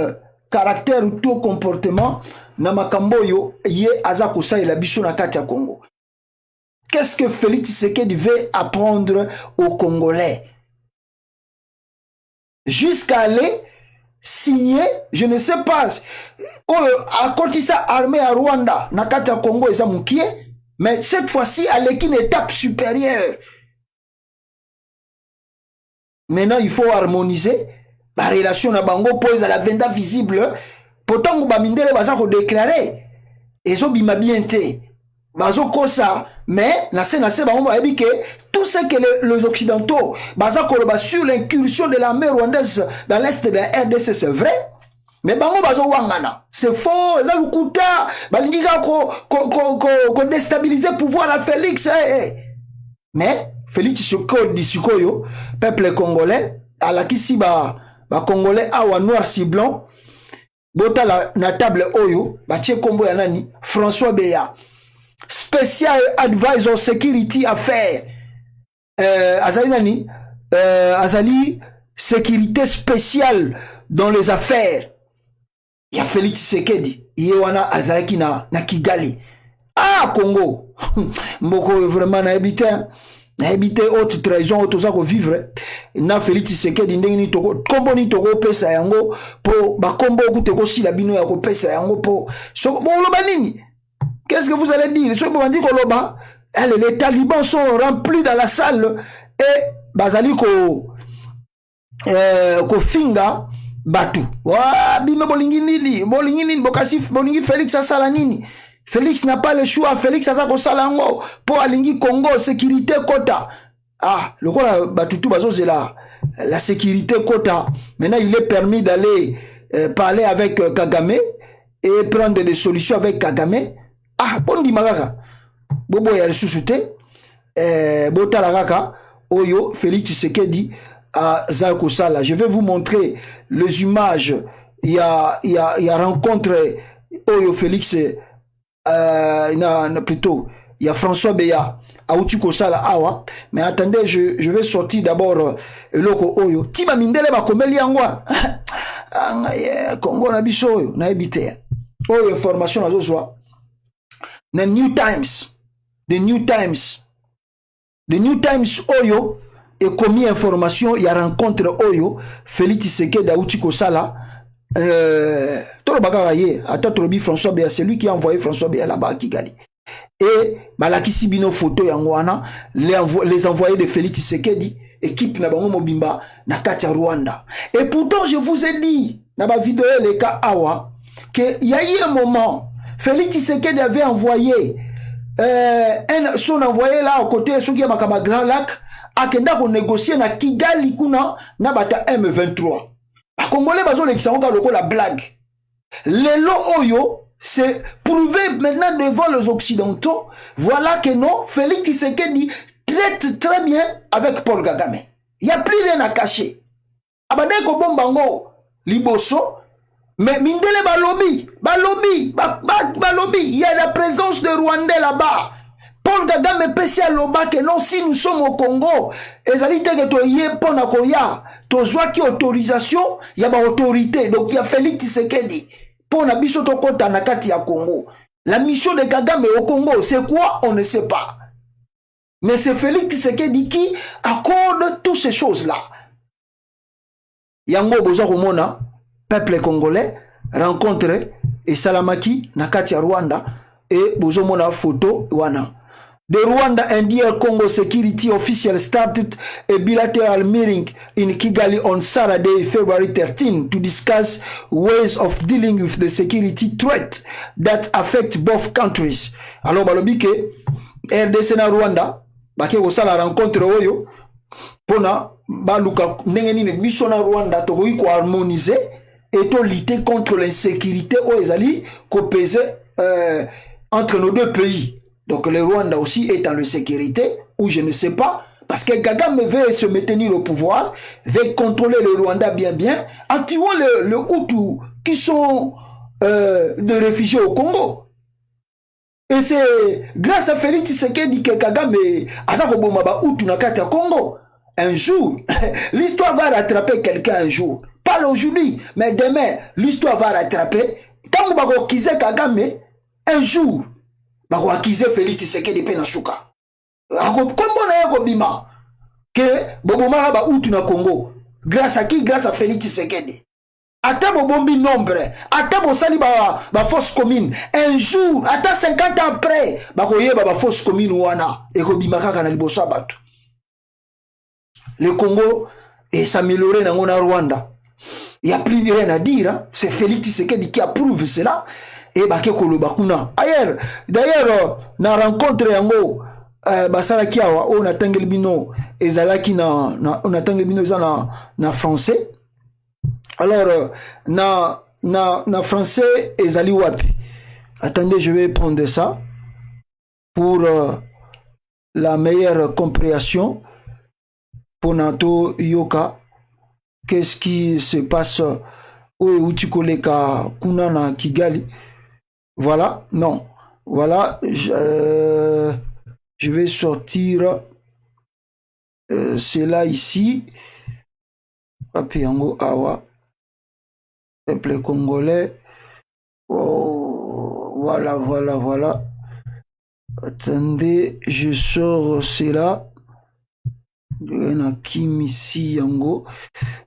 caractère ou tout comportement na makamboyo ye azakosa et la biso na kati ya Congo. Qu'est-ce que Félix Tshisekedi veut apprendre aux Congolais? jusqu'à aller signer, je ne sais pas, à côté ça armée à Rwanda, Nakata Congo et Zamoukie, mais cette fois-ci, à une étape supérieure. Maintenant, il faut harmoniser la relation na bango pose à la venda visible. Pourtant, vous bamindele baza ko déclarer. Et zo bima bien té. Bazo kosa, mais na se bango ba que tout ce que les occidentaux baza ko ba sur l'incursion de l'armée rwandaise dans l'est de la RDC, c'est vrai. Mais bango bazo wangana. C'est faux, ça lukuta, balingiga ko déstabiliser pouvoir à Félix. Mais Félix Tshisekedi, peuple congolais, à la kisi ba congolais awa noir si blanc, bota na table oyo, ba tche kombo ya nani, François Beya, special advisor security affaires, azali nani, azali sécurité spéciale dans les affaires. Il y a Félix Tshisekedi, yewana azalaki na Kigali. Ah Congo, mboko vraiment na habité. Na habité haute trahison auto za ko vivre na Félix Tshisekedi ndenge toko kombo ni toko pesa yango po ba kombo ku teko sila bino ya ko pesa yango po so bon loba nini, qu'est-ce que vous allez dire so bon dit ko loba les talibans sont remplis dans la salle et bazali ko finga batu wa bino bolingi nini bokasi bolingi Félix asala nini. Félix n'a pas le choix. Félix a sa salango pour alingi Congo sécurité quota. Ah, le quoi batutu bazo c'est la sécurité quota. Maintenant il est permis d'aller parler avec Kagame et prendre des solutions avec Kagame. Ah, bon di magaka. Bobo ya ressuscité bota la raka oyo Félix Tshisekedi à Zako Sala. Je vais vous montrer les images. Il y a rencontré oyo Félix plutôt il y a François Beya Aouti Kosala awa, mais attendez, je vais sortir d'abord loko oyo tiba mindele ba komeli yangwa Congo na biso oyo na ebite oyo information nazo zwa na New Times the New Times oyo et commis information il y a rencontre oyo Félix Tshisekedi Aouti Kosala François Beya, c'est lui qui a envoyé François Beya là-bas à Kigali. Et balakisi bino photo yangoana les envoyés de Félix Tshisekedi équipe na bango mobimba na kati ya Rwanda. Et pourtant je vous ai dit na ba vidéo les cas awa que il y a eu un moment Félix Tshisekedi avait envoyé son envoyé là à côté ceux qui makaba Grand Lac akenda ko négocier na Kigali kuna na bata M23. Les Congolais bazo l'exemple loko la blague. Les lots oyo c'est prouvé maintenant devant les Occidentaux. Voilà que non, Félix Tshisekedi traite très bien avec Paul Kagame. Il n'y a plus rien à cacher. Abane ko bombango liboso, mais mindele balobi. Il y a la présence de Rwandais là-bas. Paul Kagame pesi aloba que non, si nous sommes au Congo, ezali te que toye pona koya, tozwa ki autorisation, ya ba autorité, donc il y a Félix Tshisekedi. Pona biso to kota na kati ya Congo. La mission de Kagame au Congo, c'est quoi? On ne sait pas. Mais c'est Félix Tshisekedi qui accorde toutes ces choses-là. Yango bozo komona, peuple congolais, rencontre et Salamaki na kati ya Rwanda, et bozo mona photo wana. The Rwanda and DR Congo security official started a bilateral meeting in Kigali on Saturday, February 13, to discuss ways of dealing with the security threat that affect both countries. Alors, balobi ke RDC na Rwanda, bake kosala rencontre oyo, pona baluka ndenge nini biso na Rwanda tokoki ko harmoniser et to lutter contre l'insécurité o ezali ko peser entre nos deux pays. Donc le Rwanda aussi est dans la sécurité, ou je ne sais pas, parce que Kagame veut se maintenir au pouvoir, veut contrôler le Rwanda bien, en tuant le Hutu qui sont des réfugiés au Congo. Et c'est grâce à Félix Tshisekedi que Kagame a sa koboma ba Hutu na kati ya Congo. Un jour, l'histoire va rattraper quelqu'un un jour. Pas aujourd'hui, mais demain, l'histoire va rattraper. Tant que bako kize Kagame, un jour, bako akize Félix Tshisekedi pe na suka. Kombo na yako bima. Que boboma ba Hutu na Congo. Grâce à qui? Grâce à Félix Tshisekedi. Ata bombi nombre, ata bosali ba fausse commune. Un jour, ata 50 ans après, bakoyeba ba fausse commune wana ekobimaka kana liboso bato. Le Congo s'améliorer dans la Rwanda. Il n'y a plus rien à dire. Hein? C'est Félix Tshisekedi qui approuve cela. Et Baké Kolobakuna. D'ailleurs, na rencontre yango basala kiawa on a tangel bino ezalaki on a tangel bino na français. Alors na français ezali wapi. Attendez, je vais prendre ça pour la meilleure compréhension pour Nato Yoka. Qu'est-ce qui se passe où tu connais Kunana Kigali? Voilà, non. Voilà, je vais sortir c'est là ici. Papiango Awa. Peuple congolais. Oh, voilà. Attendez, je sors cela.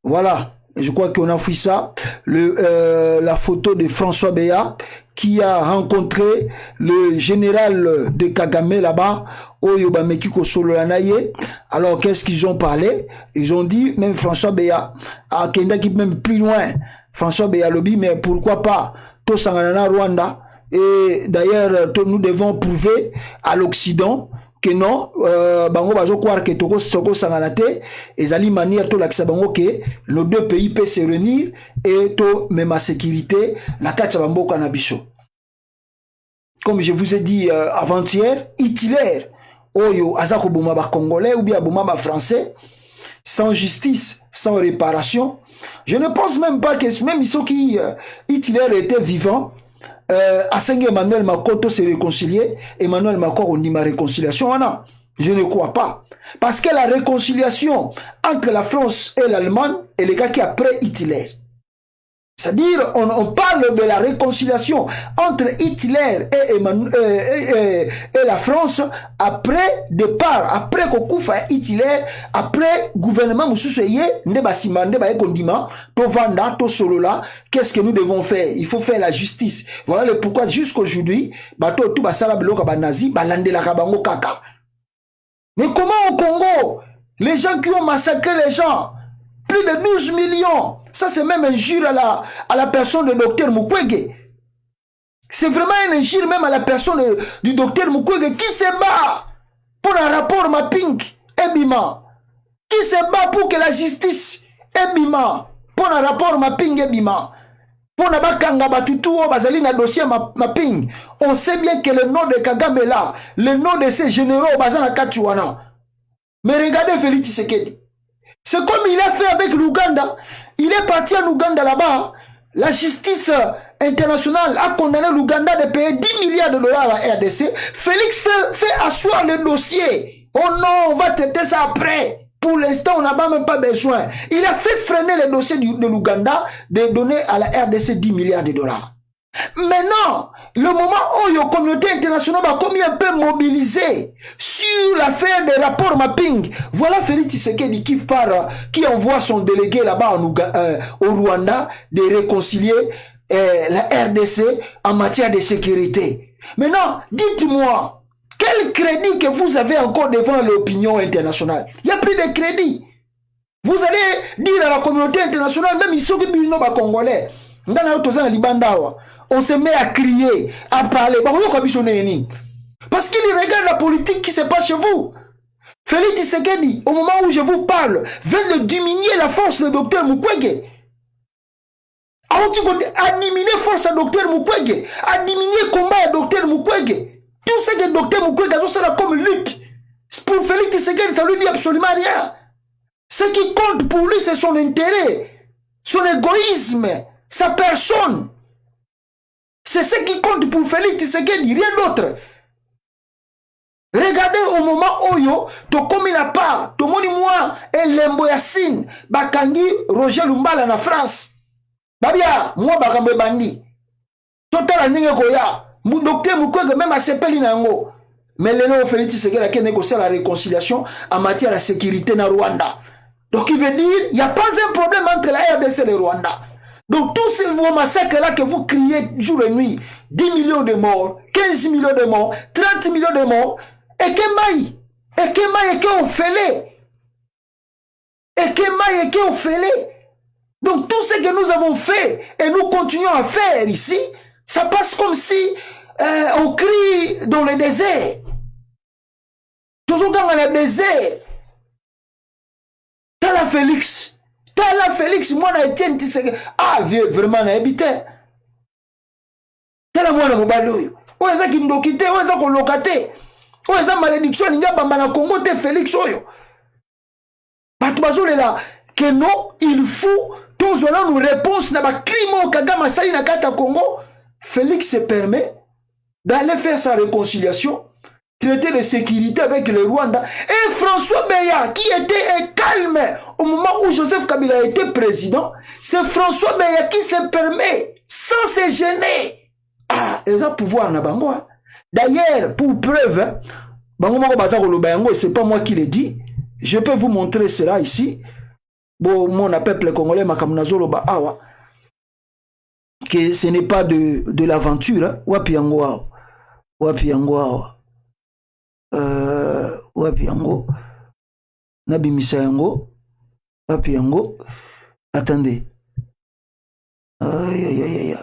Voilà, je crois qu'on a fouillé ça. La photo de François Béat qui a rencontré le général de Kagame là-bas, Oyobamekiko Sololanaye. Alors qu'est-ce qu'ils ont parlé? Ils ont dit, même François Béat, à Kenda qui même plus loin, François Béat lobby, mais pourquoi pas Tosanganana Rwanda? Et d'ailleurs, nous devons prouver à l'Occident que non, bango bazo croire que toko soko sanganate, ezali manière to lakisa bango que nos deux pays peuvent se réunir et to même à sécurité la kacha bamboka na biso. Comme je vous ai dit avant-hier, Hitler oyo azako boma ba congolais ou bien boma ba français sans justice, sans réparation. Je ne pense même pas que même ceux qui Hitler était vivant. À Emmanuel Macron se réconcilier, Emmanuel Macron on dit ma réconciliation, je ne crois pas. Parce que la réconciliation entre la France et l'Allemagne est le cas qui après Hitler. C'est-à-dire, on parle de la réconciliation entre Hitler et la France après départ, après Kokoufa Hitler, après gouvernement Moussouseye, qu'est-ce que nous devons faire? Il faut faire la justice. Voilà le pourquoi jusqu'aujourd'hui, mais comment au Congo, les gens qui ont massacré les gens, plus de 12 millions, ça c'est même un injure à la personne de docteur Mukwege. C'est vraiment un injure même à la personne du docteur Mukwege qui se bat pour un rapport mapping et bima. Qui se bat pour que la justice et bima. Pour un rapport mapping et bima. Pour na bakanga batutu o bazali na dossier mapping. On sait bien que le nom de Kagame est là, le nom de ces généraux bazana katuana. Mais regardez Félix Tshisekedi. C'est comme il a fait avec l'Ouganda. Il est parti en Ouganda là-bas. La justice internationale a condamné l'Ouganda de payer 10 milliards de dollars à la RDC. Félix fait asseoir le dossier. Oh non, on va traiter ça après. Pour l'instant, on n'a même pas besoin. Il a fait freiner le dossier de l'Ouganda de donner à la RDC 10 milliards de dollars. Maintenant, le moment où la communauté internationale va combien un peu mobiliser sur l'affaire des rapports mapping, voilà Félix Tshisekedi qui envoie son délégué là-bas au Rwanda de réconcilier la RDC en matière de sécurité. Maintenant, dites-moi, quel crédit que vous avez encore devant l'opinion internationale? Il n'y a plus de crédit. Vous allez dire à la communauté internationale, même ils sont congolais, on se met à crier, à parler. Parce qu'il regarde la politique qui se passe chez vous. Félix Tshisekedi, au moment où je vous parle, vient de diminuer la force de Dr Mukwege. A diminué la force de Dr Mukwege. A diminué le combat de Dr Mukwege. Tout ce que Dr Mukwege a fait comme lutte. Pour Félix Tshisekedi, ça lui dit absolument rien. Ce qui compte pour lui, c'est son intérêt, son égoïsme, sa personne. C'est ce qui compte pour Félix Tshisekedi, rien d'autre. Regardez au moment où to comme il n'a pas, to moni moi et Lembo Yassine, bakangi Roger Lumbala na France. Babia, moi bakambe bandi. Total ninge koya, mu docteur Mukwege même a sepeli nango. Mais le nom Félix Tshisekedi a négocié la réconciliation en matière de sécurité na Rwanda. Donc il veut dire, il n'y a pas un problème entre la RDC et le Rwanda. Donc tous ces massacres-là que vous criez jour et nuit, 10 millions de morts, 15 millions de morts, 30 millions de morts, et que maï, et que on fait Donc tout ce que nous avons fait et nous continuons à faire ici, ça passe comme si on crie dans le désert. Toujours dans le désert. Tala Félix, moi na Etienne Tshisekedi. Ah, vraiment na habité. Tala moi na mobali oyo. Oyo za kindokite, oyo za kolokate. Oyo za malédiction ninga bamba na Congo te Félix oyo. Bato bazolela que non, il faut tous nous réponse na ba crime Kagame sali na kata Congo. Félix se permet d'aller faire sa réconciliation, traiter de sécurité avec le Rwanda. Et François Beya, qui était calme au moment où Joseph Kabila était président, c'est François Beya qui se permet, sans se gêner, ils ont pouvoir na bango. D'ailleurs, pour preuve, bango moko bazako bango, c'est pas moi qui le dis. Je peux vous montrer cela ici. Bon, mon peuple congolais makamnazolo ba awa. Que ce n'est pas de l'aventure, hein? Wapi yango awa. Wapi yango awa. Wapi yango. Nabimisa yango. Wapi yango. Attendez. Aïe aïe aïe.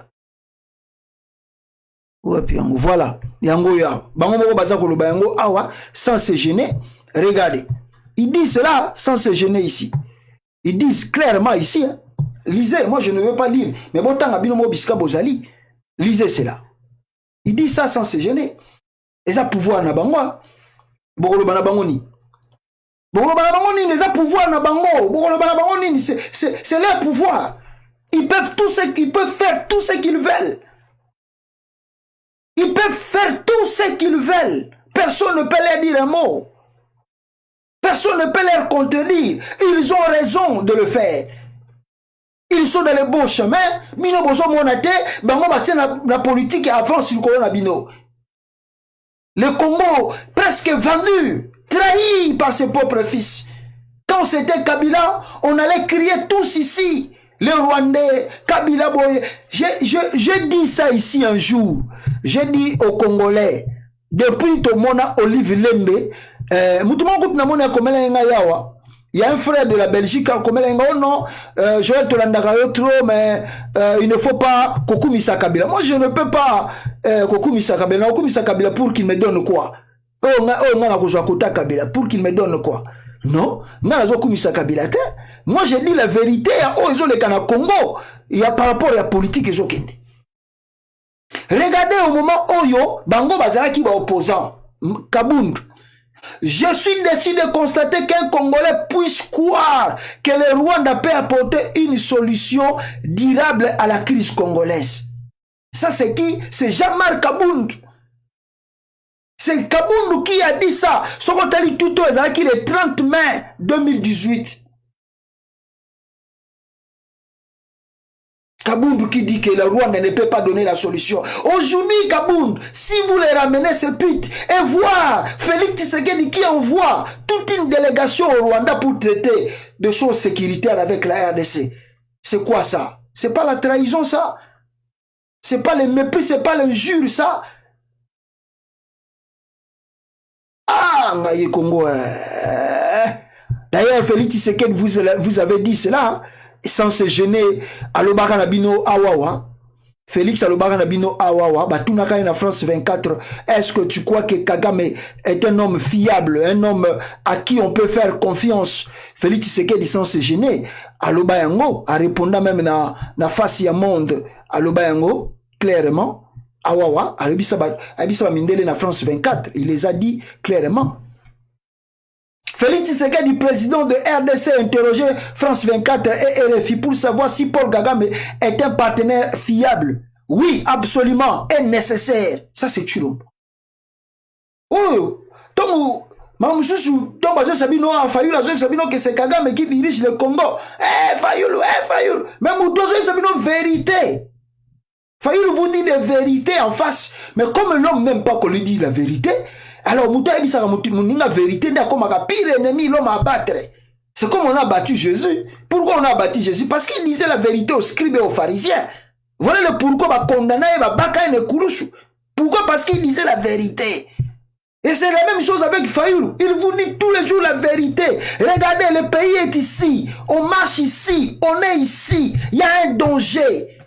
Wapi yango. Voilà. Yango ya. Bango moko baza koloba yango awa sans se gêner. Regardez. Ils disent cela sans se gêner ici. Ils disent clairement ici, hein. Lisez, moi je ne veux pas lire, mais bon tant abino mo biska bozali, lisez cela. Ils disent ça sans se gêner. Et ça pouvoir na bango. Bokolo bana bango ni. Bokolo bana bango ni, les pouvoir na bango. Bokolo bana bango ni, c'est leur pouvoir. Ils peuvent faire tout ce qu'ils veulent. Ils peuvent faire tout ce qu'ils veulent. Personne ne peut leur dire un mot. Personne ne peut leur contredire. Ils ont raison de le faire. Ils sont dans le bon chemin. Bino bozo monate, bango basse na politique avance sur le bino. Le Congo presque vendu, trahi par ses propres fils. Quand c'était Kabila, on allait crier tous ici. Les Rwandais, Kabila Boye. Je dis ça ici un jour. J'ai dit aux Congolais, depuis tout le monde Olive Lembe, il y a un frère de la Belgique, oh non, Joël Tolandaka trop, mais il ne faut pas Kokumisa Kabila. Moi, je ne peux pas Kokumisa Kabila. Kokumisa Kabila pour qu'il me donne quoi? Pour qu'il me donne quoi? Non, moi, je dis la vérité. Le Congo, il y a par rapport à la politique. Regardez au moment où Bango Bazaraki va opposant, Kabund. Je suis déçu de constater qu'un Congolais puisse croire que le Rwanda peut apporter une solution durable à la crise congolaise. Ça c'est qui? C'est Jean-Marc Kabund. C'est Kabund qui a dit ça. Son côté tout le 30 mai 2018. Kabund qui dit que le Rwanda ne peut pas donner la solution. Aujourd'hui, Kabund, si vous les ramenez ce tweet et voir Félix Tshisekedi qui envoie toute une délégation au Rwanda pour traiter de choses sécuritaires avec la RDC, c'est quoi ça? C'est pas la trahison ça? C'est pas le mépris, c'est pas l'injure ça? Ah, Ngaye Congo. D'ailleurs, Félix Tshisekedi, vous avez dit cela, hein? Sans se gêner, Alobara Nabino Awawa, Félix Alobara Nabino Awawa, Batunaka na France 24, est-ce que tu crois que Kagame est un homme fiable, un homme à qui on peut faire confiance? Félix Tshisekedi sans se gêner, Alobayango, a répondu même na face ya monde, Alobayango, clairement, Awawa, Alobisa Mindele na France 24, il les a dit clairement. Félix Tshisekedi, président de RDC, interrogé France 24 et RFI pour savoir si Paul Kagame est un partenaire fiable. Oui, absolument, et nécessaire. Ça, c'est Chilombo. Oh, Tomu, Mamoussou, Tomazo Sabino, Fayoul, Azoïm Sabino, que c'est Kagame qui dirige le Congo. Fayoul. Même Azoïm Sabino, vérité. Fayoul vous dit des vérités en face. Mais comme l'homme n'aime pas qu'on lui dise la vérité, alors, Mouta dit ça, la vérité, n'est comme un pire ennemi, l'homme à battre. C'est comme on a battu Jésus. Pourquoi on a battu Jésus? Parce qu'il disait la vérité aux scribes et aux pharisiens. Voilà le pourquoi va condamner et va baka et Kourouchou. Pourquoi? Parce qu'il disait la vérité. Et c'est la même chose avec Fayoulou. Il vous dit tous les jours la vérité. Regardez, le pays est ici. On marche ici. On est ici. Il y a un danger.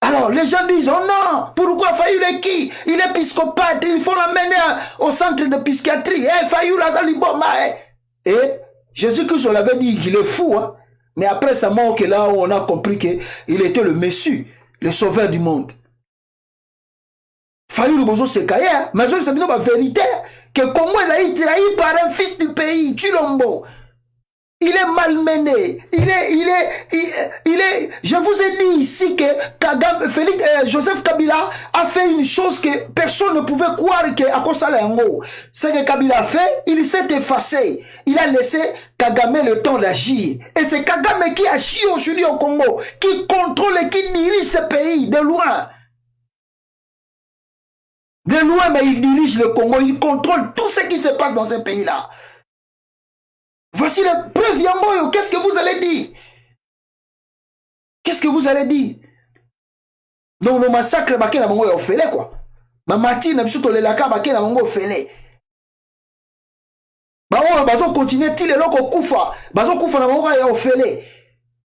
Alors, les gens disent, oh non, pourquoi Fayoulou est qui? Il est psychopathe. Il faut l'amener au centre de psychiatrie. Eh, Fayoulou, et Jésus-Christ, on l'avait dit qu'il est fou. Hein? Mais après sa mort, que là, on a compris qu'il était le Messie, le sauveur du monde. Fayoulou Bozo se caillait, mais je sais la vérité que Congo est trahi par un fils du pays, Chilombo. Il est malmené, il est, je vous ai dit ici que Joseph Kabila a fait une chose que personne ne pouvait croire qu'à cause de l'ango. Ce que Kabila a fait, il s'est effacé. Il a laissé Kagame le temps d'agir. Et c'est Kagame qui agit aujourd'hui au Congo, qui contrôle et qui dirige ce pays de loin. De loin, mais il dirige le Congo, il contrôle tout ce qui se passe dans ce pays-là. Voici la preuve, Yamboyo. Qu'est-ce que vous allez dire? Qu'est-ce que vous allez dire? Donc, le massacre, baké na mongo ofele, quoi. Ma mati, na bisoto le laka, baké na mongo ofele. Bazo continuer, ti le loko kufa. Bazo kufa na mongo ofele.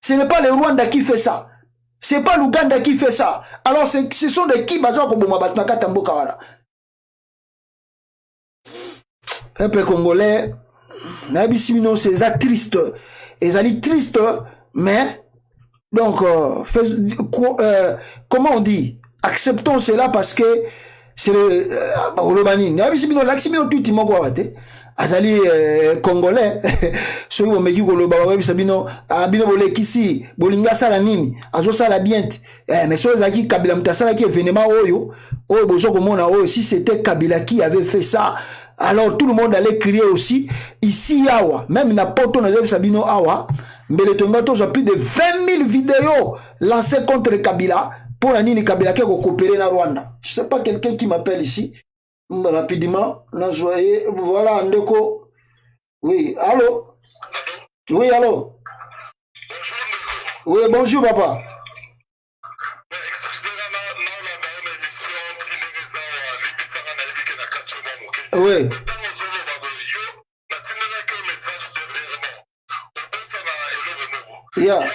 Ce n'est pas le Rwanda qui fait ça. C'est pas l'Ouganda qui fait ça. Alors, ce sont des qui bazo koboma batnaka tamboka wala. Peuple congolais, Nabisimino, c'est triste. Et ça dit triste, mais, donc, comment on dit? Acceptons cela parce que c'est le, Olobani. Nabisimino, l'Aximino, tout il m'a guardé. Azali congolais so yo meki ko loba ba bisabino abino bolekisi bolinga sala nini azo sala bien mais so zaki Kabila mutasala ki événement oyo bozo komona oyo si c'était Kabila qui avait fait ça alors tout le monde allait crier aussi ici awa même na poto na bisabino awa mbele tonga to plus de 20 000 vidéos lancées contre Kabila pour la nini Kabila qui ko coopérer na Rwanda. Je sais pas quelqu'un qui m'appelle ici. Rapidement, voilà, Ndeko. Oui, allô? Oui, allô? Oui, bonjour, papa. Oui. Yeah.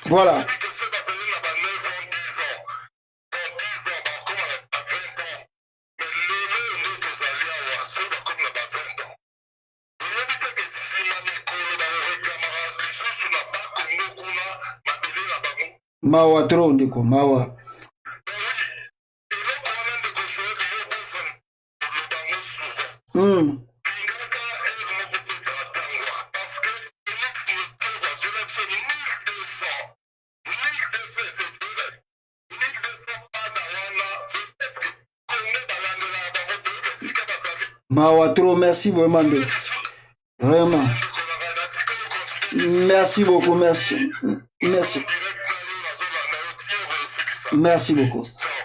Voilà. Mawa trop ndeko mawa. Mawa trop, merci vraiment. Vraiment. Merci beaucoup, merci. Merci. Merci beaucoup.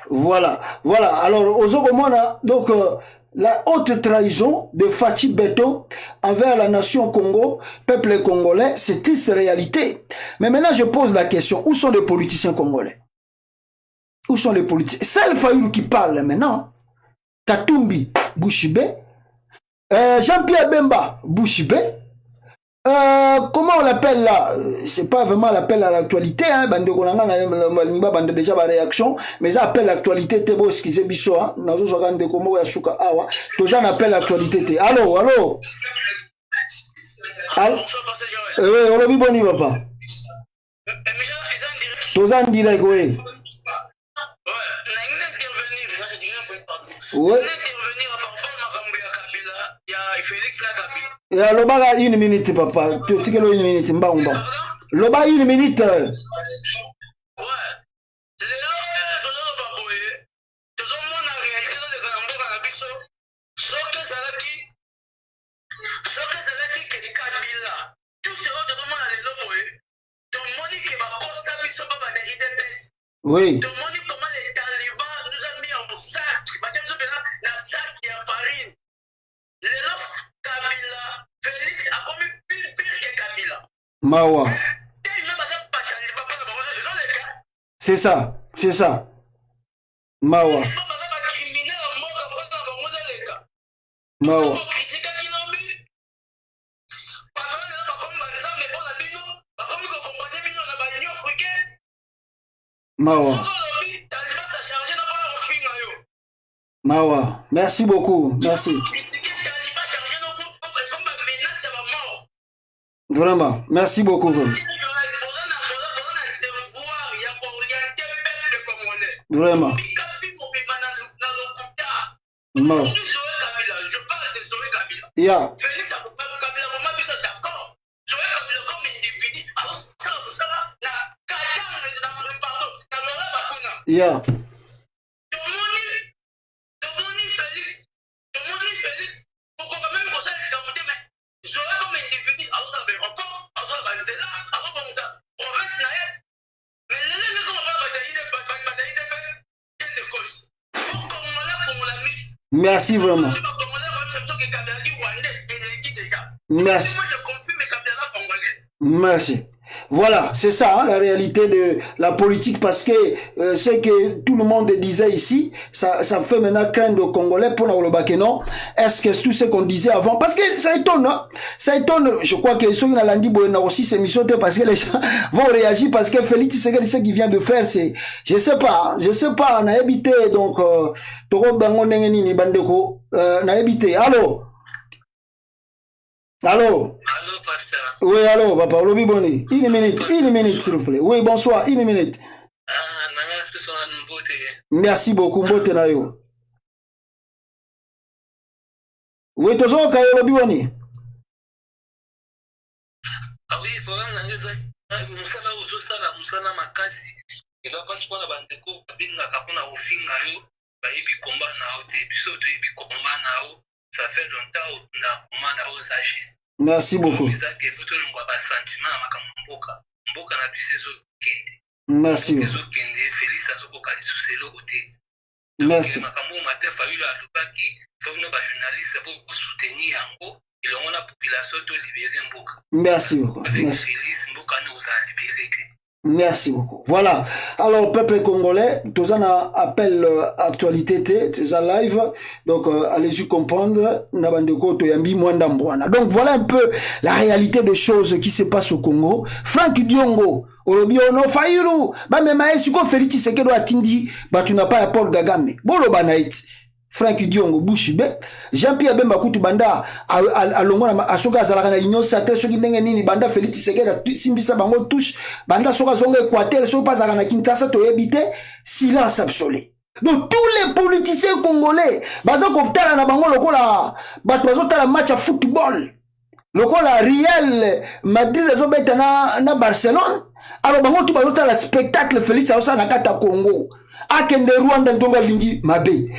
Voilà, voilà. Alors, aux Ogomona, donc, la haute trahison de Fachi Beto envers la nation Congo, peuple congolais, c'est triste réalité. Mais maintenant, je pose la question, où sont les politiciens congolais? Où sont les politiciens? C'est le Fayoulou qui parle maintenant. Katumbi, Bouchibé. Jean-Pierre Bemba, Bouchibé. Comment on l'appelle là? C'est pas vraiment l'appel à l'actualité, hein. Bande Konanga, bande déjà ma réaction, mais ça appelle l'actualité, t'es beau, excusez biso, hein. Nazo Sogan de Komo Yasuka Awa. Toujours on appelle l'actualité. Allô, allô? Allô? Oui, on l'a vu boni, papa. Toujours en direct, oui. Oui. Ya loba une minute papa, tu sais que une minute mbamba. Loba une minute. Ouais. Oui. Mawa. C'est ça. Mawa. Mawa. Mawa. Mawa. Merci beaucoup. Merci. Vraiment. Merci beaucoup. Vraiment. Non. Yeah. Yeah. Merci vraiment. Merci. Merci. Voilà, c'est ça, hein, la réalité de la politique, parce que ce que tout le monde disait ici, ça fait maintenant craindre aux Congolais pour le non. Est-ce que tout ce qu'on disait avant, parce que ça étonne, hein, ça étonne, je crois que ceux qui n'ont dit aussi c'est mission parce que les gens vont réagir, parce que Félix Tshisekedi, ce qu'il vient de faire, c'est, je sais pas, on a habité, donc, Toro Bango Nengeni Bandeko, on a habité, allô? Allô? Allô, pasteur. Oui, allô, papa, Olobi Boni. Une minute, s'il vous plaît. Oui, bonsoir, une minute. Merci beaucoup, Mbote Nayo. Oui, toujours, Kayo Olobi Boni. Ah oui, problème, Moussala Ozosala, Moussala Makasi, il va pas se prendre la bande de Kabinga, Kapona Ofinga, Baïbi combat na Ote, Bisoto, Ibi combat na O. Ça fait longtemps que nous agissons. Merci beaucoup. Merci. Merci. Merci beaucoup. Merci. Merci beaucoup. Voilà. Alors, peuple congolais, tous en appel actualité, tous en live. Donc, allez-y comprendre. Donc, voilà un peu la réalité des choses qui se passent au Congo. Franck Diongo, Olobiono, Fayulu, Bamema, Suko Félix Tshisekedi Atindi, tu n'as pas Paul Kagame. Bolo Banaït. Franck Diongo Bushibe Jean-Pierre Bemba Kutu Banda alongo na asoka zalaka na union sacrée soki ndenge nini Banda Félix Tshisekedi simbisa bango touche Banda soka zongo Équateur so pas zalaka na Kinshasa to ebité silence absolu. Donc tous les politiciens congolais baza koptala na bango lokola bato bazotala match à football lokola Real Madrid ezobeta na Barcelone alors bango tu bazotala spectacle Félix Aosa na kata Congo akende Rwanda ndonga lingi mabe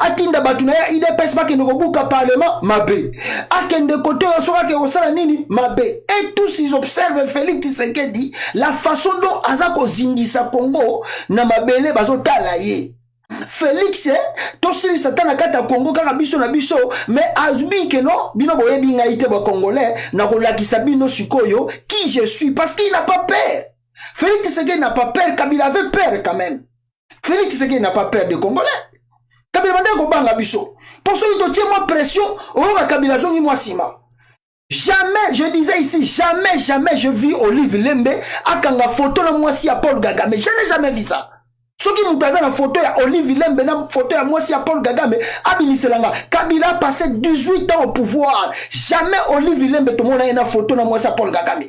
atinda batuna ya IDPS bakende kobuka parlement mabe akende kote soka ke osala nini mabe et tous ils observent Félix Tshisekedi la façon dont azako zingisa Congo na mabele bazotala ye Félix tosili satana kata Congo kaka biso na biso mais azbi ke non bino boyebi ngaite ba congolais na kolakisa bino sikoyo qui je suis parce qu'il n'a pas peur. Félix Tshisekedi n'a pas peur, Kabila avait peur quand même. Félix Tshisekedi n'a pas peur des Congolais. Kabila mande ko banga biso. Pour ceux qui ont moi pression, on Kabila zongi moi sima. Jamais, je disais ici, jamais je vis Olive Lembe akanga photo na moi si à Paul Kagame. Je n'ai jamais vu ça. Ceux qui m'ont la photo ya Olive Lembe na photo ya moi si à Paul Kagame, abimiselanga. Kabila a passé 18 ans au pouvoir. Jamais Olive Lembe tout le monde a une photo na moi si à Paul Kagame.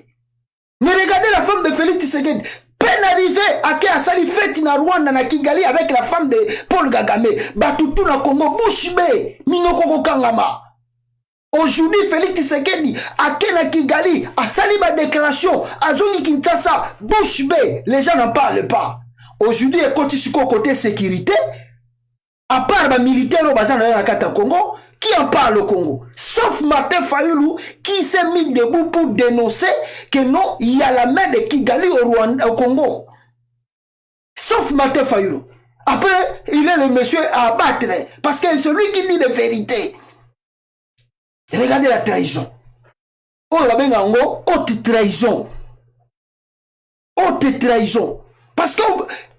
Mais regardez la femme de Félix Tshisekedi. Peine arrivé à qui a sali fête na Rwanda na Kigali avec la femme de Paul Kagame. Batutu na Congo Bushibe Minoko Kangama. Aujourd'hui Félix Tshisekedi à qui na Kigali a sali ba déclaration à Zongi Kinshasa Bushibe. Les gens n'en parlent pas. Aujourd'hui écoute sur côté sécurité à part les militaires au bazar na kata Congo. Qui en parle au Congo? Sauf Martin Fayulu qui s'est mis debout pour dénoncer que non, il y a la main de Kigali au Rwanda, au Congo. Sauf Martin Fayulu. Après, il est le monsieur à abattre parce que c'est celui qui dit la vérité. Regardez la trahison. Oh la benga ngo haute trahison. Haute trahison. Parce que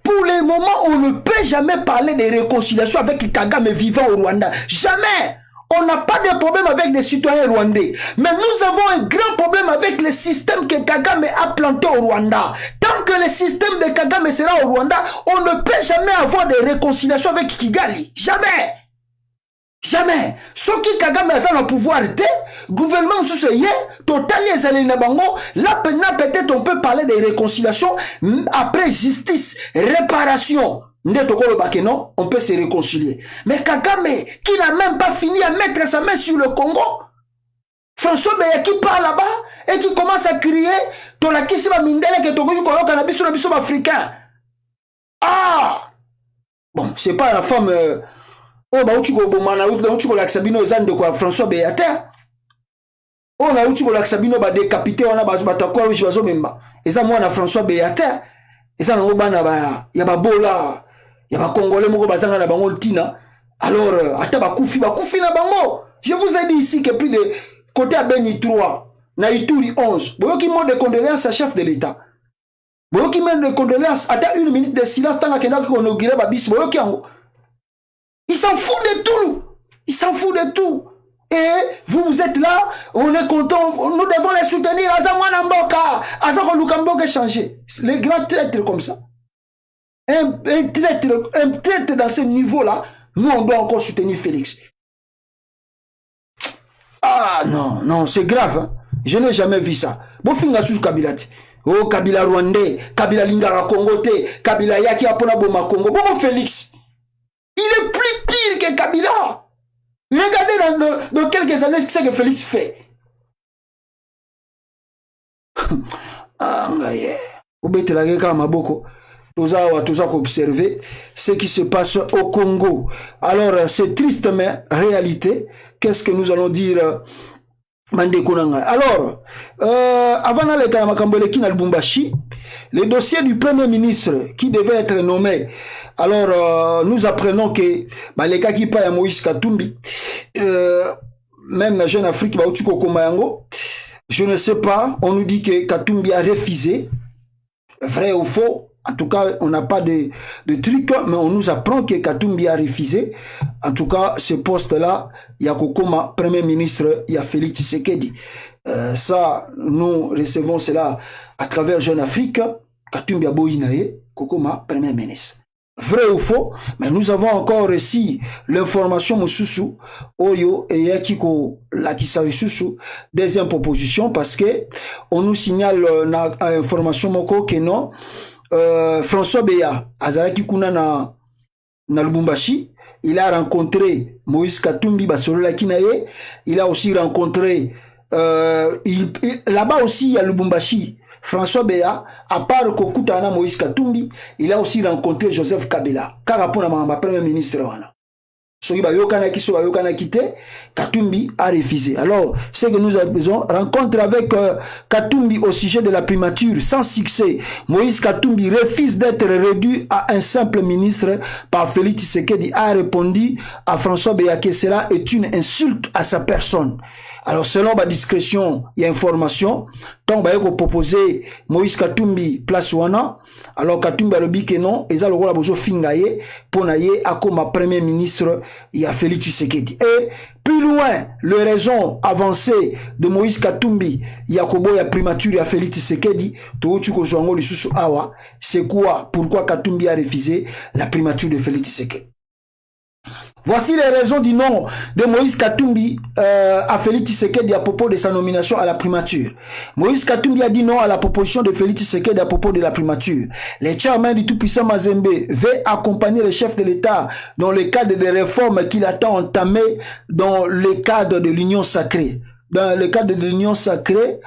pour le moment, on ne peut jamais parler de réconciliation avec Kagame vivant au Rwanda. Jamais. On n'a pas de problème avec les citoyens rwandais. Mais nous avons un grand problème avec le système que Kagame a planté au Rwanda. Tant que le système de Kagame sera au Rwanda, on ne peut jamais avoir de réconciliation avec Kigali. Jamais. Jamais. Ce qui Kagame a dans le pouvoir, gouvernement sous ce yé, total les na bango, là peut-être on peut parler de réconciliation après justice, réparation. Non, on peut se réconcilier. Mais Kagame, qui n'a même pas fini à mettre sa main sur le Congo, François Beya qui part là-bas et qui commence à crier, africain. Ah! Bon, c'est pas la femme. Oh, bah, tu Sabino de quoi François Beata. Oh, na uti Sabino ba décapité, on a bazobata quoi, oui, bazomemba. Et ça, moi, na François Beata. Et ça, on a ya ba bola. Ya ba Congolais, moko bazanga na bango tina. Alors, ata ba koufi na bango. Je vous ai dit ici que plus de côté à Beni 3, na Ituri 11. Boyo qui monte de condoléances à chef de l'État. Boyo qui monte de condoléances, ata une minute de silence, tant qu'on a inauguré Babis, boyo qui en. Il s'en fout de tout. Il s'en fout de tout. Et vous êtes là, on est content, nous devons les soutenir. Azamwana Mboka, Azamwana Lukamboka changer. Les grands traîtres comme ça. Un traître dans ce niveau-là, nous on doit encore soutenir Félix. Ah non, non, c'est grave. Hein? Je n'ai jamais vu ça. Bofinga sous Kabila. Oh, Kabila Rwandais, Kabila Lingara Congote, Kabila Yaki Apona Boma Congo. Bon, Félix. Il est plus pire que Kabila. Regardez dans quelques années ce que Félix fait. Ah, nous avons observé ce qui se passe au Congo. Alors, c'est triste, mais réalité. Qu'est-ce que nous allons dire? Alors, avant d'aller à Lubumbashi, le dossier du Premier ministre qui devait être nommé, alors nous apprenons que les cas qui paient à Moïse Katumbi, même la Jeune Afrique, je ne sais pas, on nous dit que Katumbi a refusé, vrai ou faux. En tout cas, on n'a pas de truc, mais on nous apprend que Katumbi a refusé. En tout cas, ce poste-là, il y a Kokoma, Premier ministre, il y a Félix Tshisekedi. Ça, nous recevons cela à travers Jeune Afrique. Katumbi a Boinaye, Kokoma, Premier ministre. Vrai ou faux, mais nous avons encore reçu l'information Moussoussou, Oyo et Yakiko Lakisa Soussou, deuxième proposition, parce que on nous signale l'information Moko que non, François Beya, Azaraki Kuna na Lubumbashi, il a rencontré Moïse Katumbi Basolola Kinaye, il a aussi rencontré là-bas aussi à Lubumbashi, François Beya, à part Kokutana Moïse Katumbi, il a aussi rencontré Joseph Kabila, Karapona ma premier ministre wana. Soyiba Yokana Kiso Yokana Kite, Katumbi a refusé. Alors, ce que nous avons besoin, rencontre avec Katumbi au sujet de la primature, sans succès. Moïse Katumbi refuse d'être réduit à un simple ministre par Félix Tshisekedi, a répondu à François Beya que cela est une insulte à sa personne. Alors, selon ma discrétion et information, tant que vous proposez Moïse Katumbi place wana, alors Katumbi a le dit que non, et ça le rôle a besoin fingaye pour naye à comme premier ministre, il y a Félix Tshisekedi. Et plus loin, le raison avancée de Moïse Katumbi, il y a Kobo, il y a primature, il y a Félix Tshisekedi, c'est quoi? Pourquoi Katumbi a refusé la primature de Félix Tshisekedi? Voici les raisons du nom de Moïse Katumbi à Félix Tshisekedi à propos de sa nomination à la primature. Moïse Katumbi a dit non à la proposition de Félix Tshisekedi à propos de la primature. Les chairman du tout-puissant Mazembe veulent accompagner le chef de l'État dans le cadre des réformes qu'il attend entamer dans le cadre de l'Union sacrée. Dans le cadre de l'Union sacrée,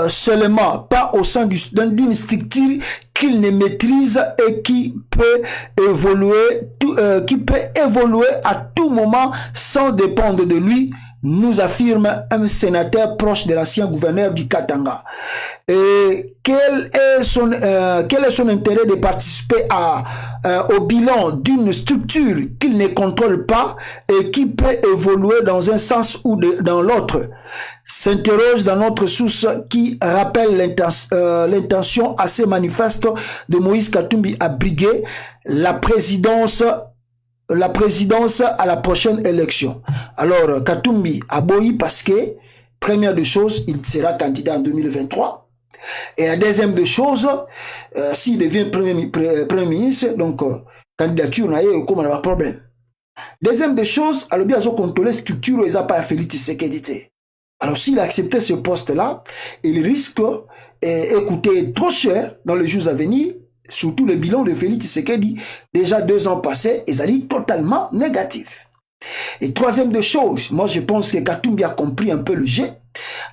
seulement, pas au sein d'une structure qu'il ne maîtrise et qui peut évoluer à tout moment sans dépendre de lui, nous affirme un sénateur proche de l'ancien gouverneur du Katanga. Et quel est son intérêt de participer au bilan d'une structure qu'il ne contrôle pas et qui peut évoluer dans un sens ou dans l'autre? S'interroge dans notre source qui rappelle l'intention assez manifeste de Moïse Katumbi à briguer la présidence à la prochaine élection. Alors, Katumbi a boyi parce que, première des choses, il sera candidat en 2023. Et la deuxième des choses, s'il devient premier ministre, donc, candidature, n'a pas de problème. Deuxième des choses, alors bien, ils ont contrôlé la structure, ils n'ont pas Félix Tshisekedi. Alors, s'il a accepté ce poste-là, il risque d'écouter trop cher dans les jours à venir. Surtout le bilan de Félix Tshisekedi, déjà 2 ans passés, ils allaient totalement négatif. Et troisième de choses, moi je pense que Katumbi a compris un peu le jeu,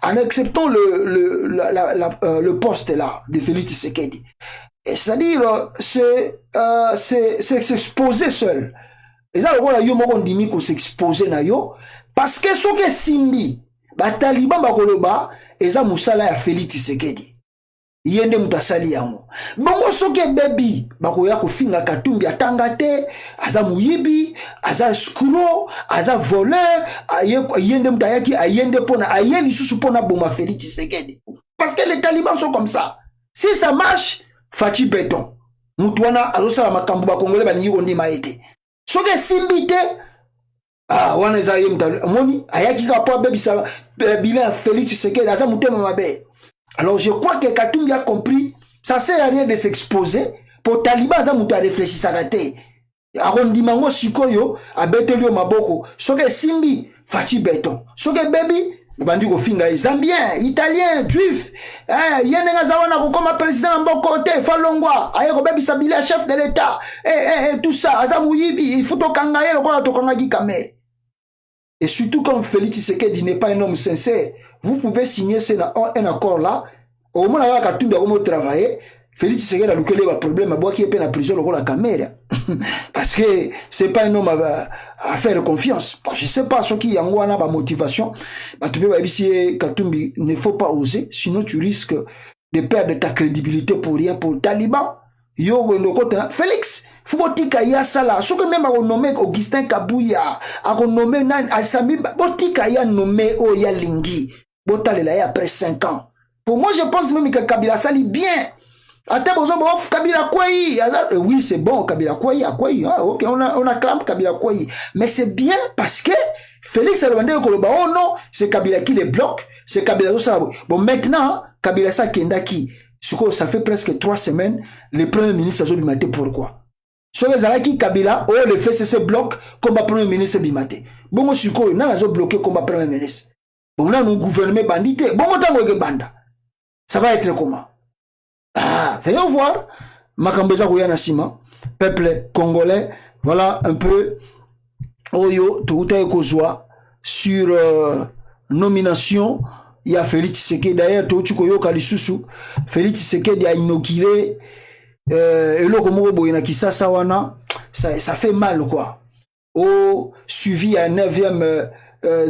en acceptant le poste là de Félix Tshisekedi. C'est-à-dire, c'est s'exposer seul. Et ça, le rôle yo moko ndimi ko s'exposer na yo, parce que ce que Simbi, ba Taliban ba koloba, eza musala ya Félix Tshisekedi. Yende mutasali yango bongo soke baby bakoya kofinga Katumbi atanga te aza muyibi aza escroc aza voleur yende mutayaki ayende pona ayeli susu pona boma Félix Tshisekedi parce que les talibans sont comme ça. Si ça marche Fachi béton mutuana azosala makambo ba congolais ba niyo ndima ete soke simbite wana za yemta moni ayaki ka po baby sa bilan Félix Tshisekedi aza mutema mabe. Alors je crois que Katumbi a compris, ça sert à rien de s'exposer. Pour Taliban, ça m'a réfléchi ça gâté. Arrondimango sikoyo, abetelio maboko. Soke simbi, Fachi béton. Soke baby, bandi ko finga zambien, italien, juif. Yenenga zawana ko comme président mboko te, falongwa. Aye ko baby sabila chef de l'état. Tout ça, azamuyibi, il faut to kangaye lo ko to kangaki kamé. Et surtout comme Félix Tshisekedi n'est pas un homme sincère, vous pouvez signer un accord là. Au moment où Katumbi a travaillé, Félix Tshisekedi a loupé les problèmes à boire qui est peine à prison le la caméra. Parce que c'est pas un homme à faire confiance. Parce que je sais pas ce qui y a une motivation. Tu peux dire Katumbi ne faut pas oser, sinon tu risques de perdre ta crédibilité pour rien pour Taliban. Félix, faut botika ya sala. Ce que même a nommé Augustin Kabouya, a nommé Nan Alsami, botika ya nommé Oya Lingi. Botalela ya après 5 ans. Pour moi, je pense même que Kabila sali bien. Attends, Kabila Kouaï. Oui, c'est bon, Kabila Kouaï. Ok, on acclame Kabila Kouaï. Mais c'est bien parce que Félix Alwande Koloba, oh non, c'est Kabila qui les bloque. C'est Kabila qui bon, maintenant, Kabila sa Kendaki. Ça fait presque 3 semaines, le premier ministre a bimaté. Pourquoi? Sur les Alaki Kabila, le FCC bloque comme premier ministre bimaté. Bon, suko, n'a pas bloqué comme premier ministre. Bon, là, nous gouvernons bandité. Bon, on banda. Ça va être comment? Voyons voir. Makambeza Kouyana Sima, peuple congolais, voilà un peu. Oyo, Touta Kozwa, sur nomination. Il y a Félix Tshisekedi. D'ailleurs, Toutukoyo Kalisusu, Félix Tshisekedi a inauguré ça fait mal, quoi. Suivi à 9e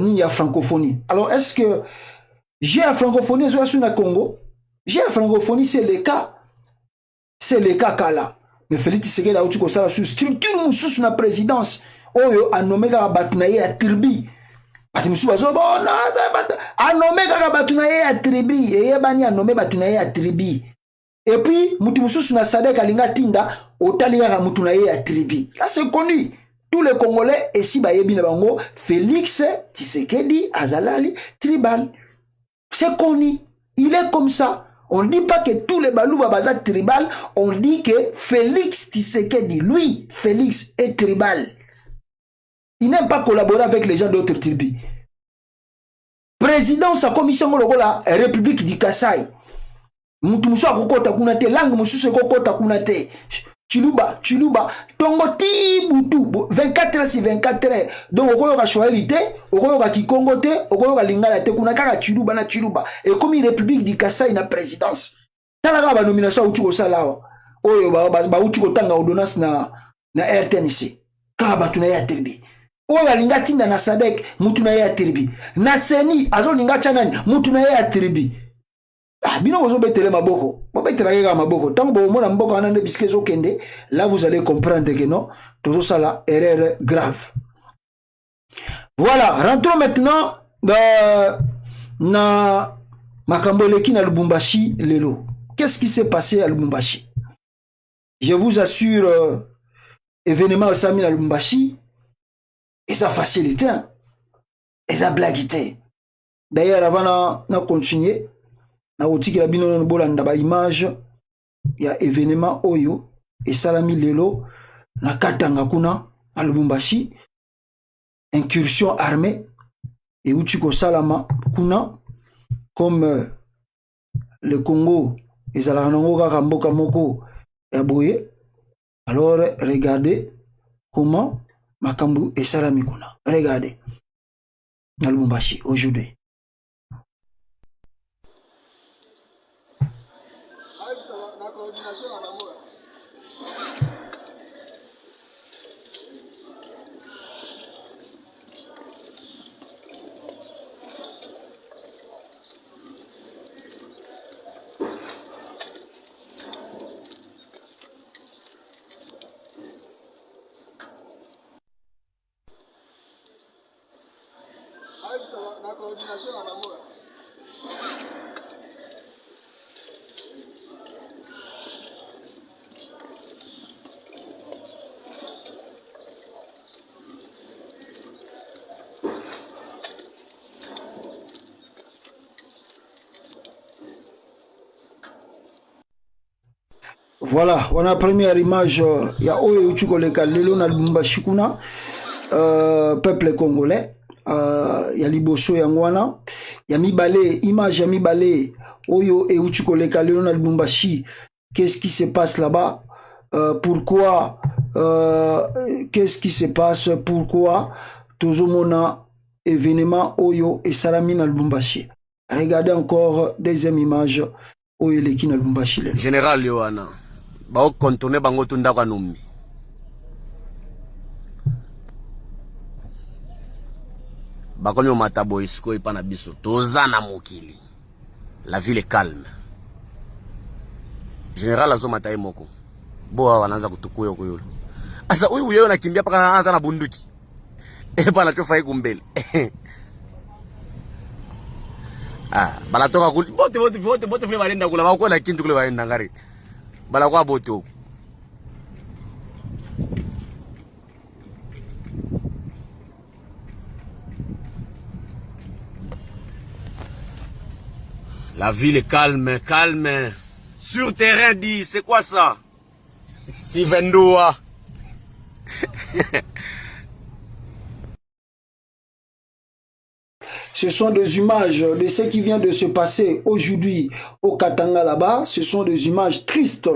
ni à francophonie. Alors, est-ce que j'ai à francophonie sur le Congo? J'ai à francophonie, c'est le cas. C'est le cas Kala. Mais Félix Tshisekedi a eu ça sur structure sous la présidence. Oyo a nommé Batunaye à Tribi. Batimusu bazo bon non ça a nommé Batunaye à Tribi et Yebani a nommé Batunaye à Tribi. Et puis Mutimusu na Sadek Alinga Tinda Otaliga Mutunaye à Tribi. Là c'est connu. Tous les Congolais et si bayebi na bango Félix Tshisekedi Azalali tribal. C'est connu. Il est comme ça. On ne dit pas que tous les Balouba Baza tribal, on dit que Félix Tshisekedi, lui, Félix est tribal. Il n'aime pas collaborer avec les gens d'autres tribus. Président sa commission la République du Kassai. Mutumso akokota kunate langue mususu ekokota kunate. Chiluba, tongo ti butu 24 heures sur 24 heures. Donc okoyo ka Swahili, okoyo ka Kikongo te, okoyo ka Lingala te kunaka ka Chiluba na Chiluba. Et comme République du Kassai na présidence. Tala ba nomination uti ko sala. Oyo ba uti ko tanga ordonnance na RTNC. Ka ba tuna ya tribi. oyo alinga tinda na Sadek mutu na ye ya tribi na Seni azolinga chanani mutu na ye ya tribi. Bino bozo betele maboko bobetela keka maboko tango bomona mboka wana nde bisike ezokende, là vous allez comprendre que non tozo sala erreur grave. Voilà, rentrons maintenant na makambo leki na Lubumbashi lelo. Qu'est-ce qui s'est passé à Lubumbashi? Je vous assure, événement au Sami à Lubumbashi, et ça facilité, et ça blaguité. D'ailleurs, avant de continuer, na otiki la bino no bolanda ba image ya événement oyo et salami lelo na katanga kuna à Lubumbashi, incursion armée et utiko salama kuna comme le Congo et Zalanongo kaka mboka moko ya boye. Alors regardez comment makambu et salami kuna. Regardez na Lubumbashi aujourd'hui. Voilà, on a la première image, il y a Oyo Chukoleka Lelo na Lubumbashi kuna, peuple congolais, il y a Liboso Yangwana, il y a Mibale, image ya Mibale, Oyo et Chukoleka Lelo na Lubumbashi, qu'est-ce qui se passe là-bas, pourquoi, qu'est-ce qui se passe, pourquoi, Tozomona, événement Oyo et Salami na Lubumbashi. Regardez encore deuxième image, Oyo Leki na Lubumbashi. Général Yohana. Bao kontourner bango tunda kwa numbi. Bakomi o matabo isko ipana biso. Toza na mokili. La ville est calme. Général azo mataye moko. Boa wanaanza kutukuyo kuyolo. Asa huyu yeye anakimbia paka hata na bunduki. Bana chofa iko mbele. Balatoka kuli. Bote vile barenda kula bako na kintu kule barenda ngari. Balakwa boto. La ville est calme, calme. Sur terrain dit, c'est quoi ça? Steven Doa. Ce sont des images de ce qui vient de se passer aujourd'hui au Katanga là-bas. Ce sont des images tristes.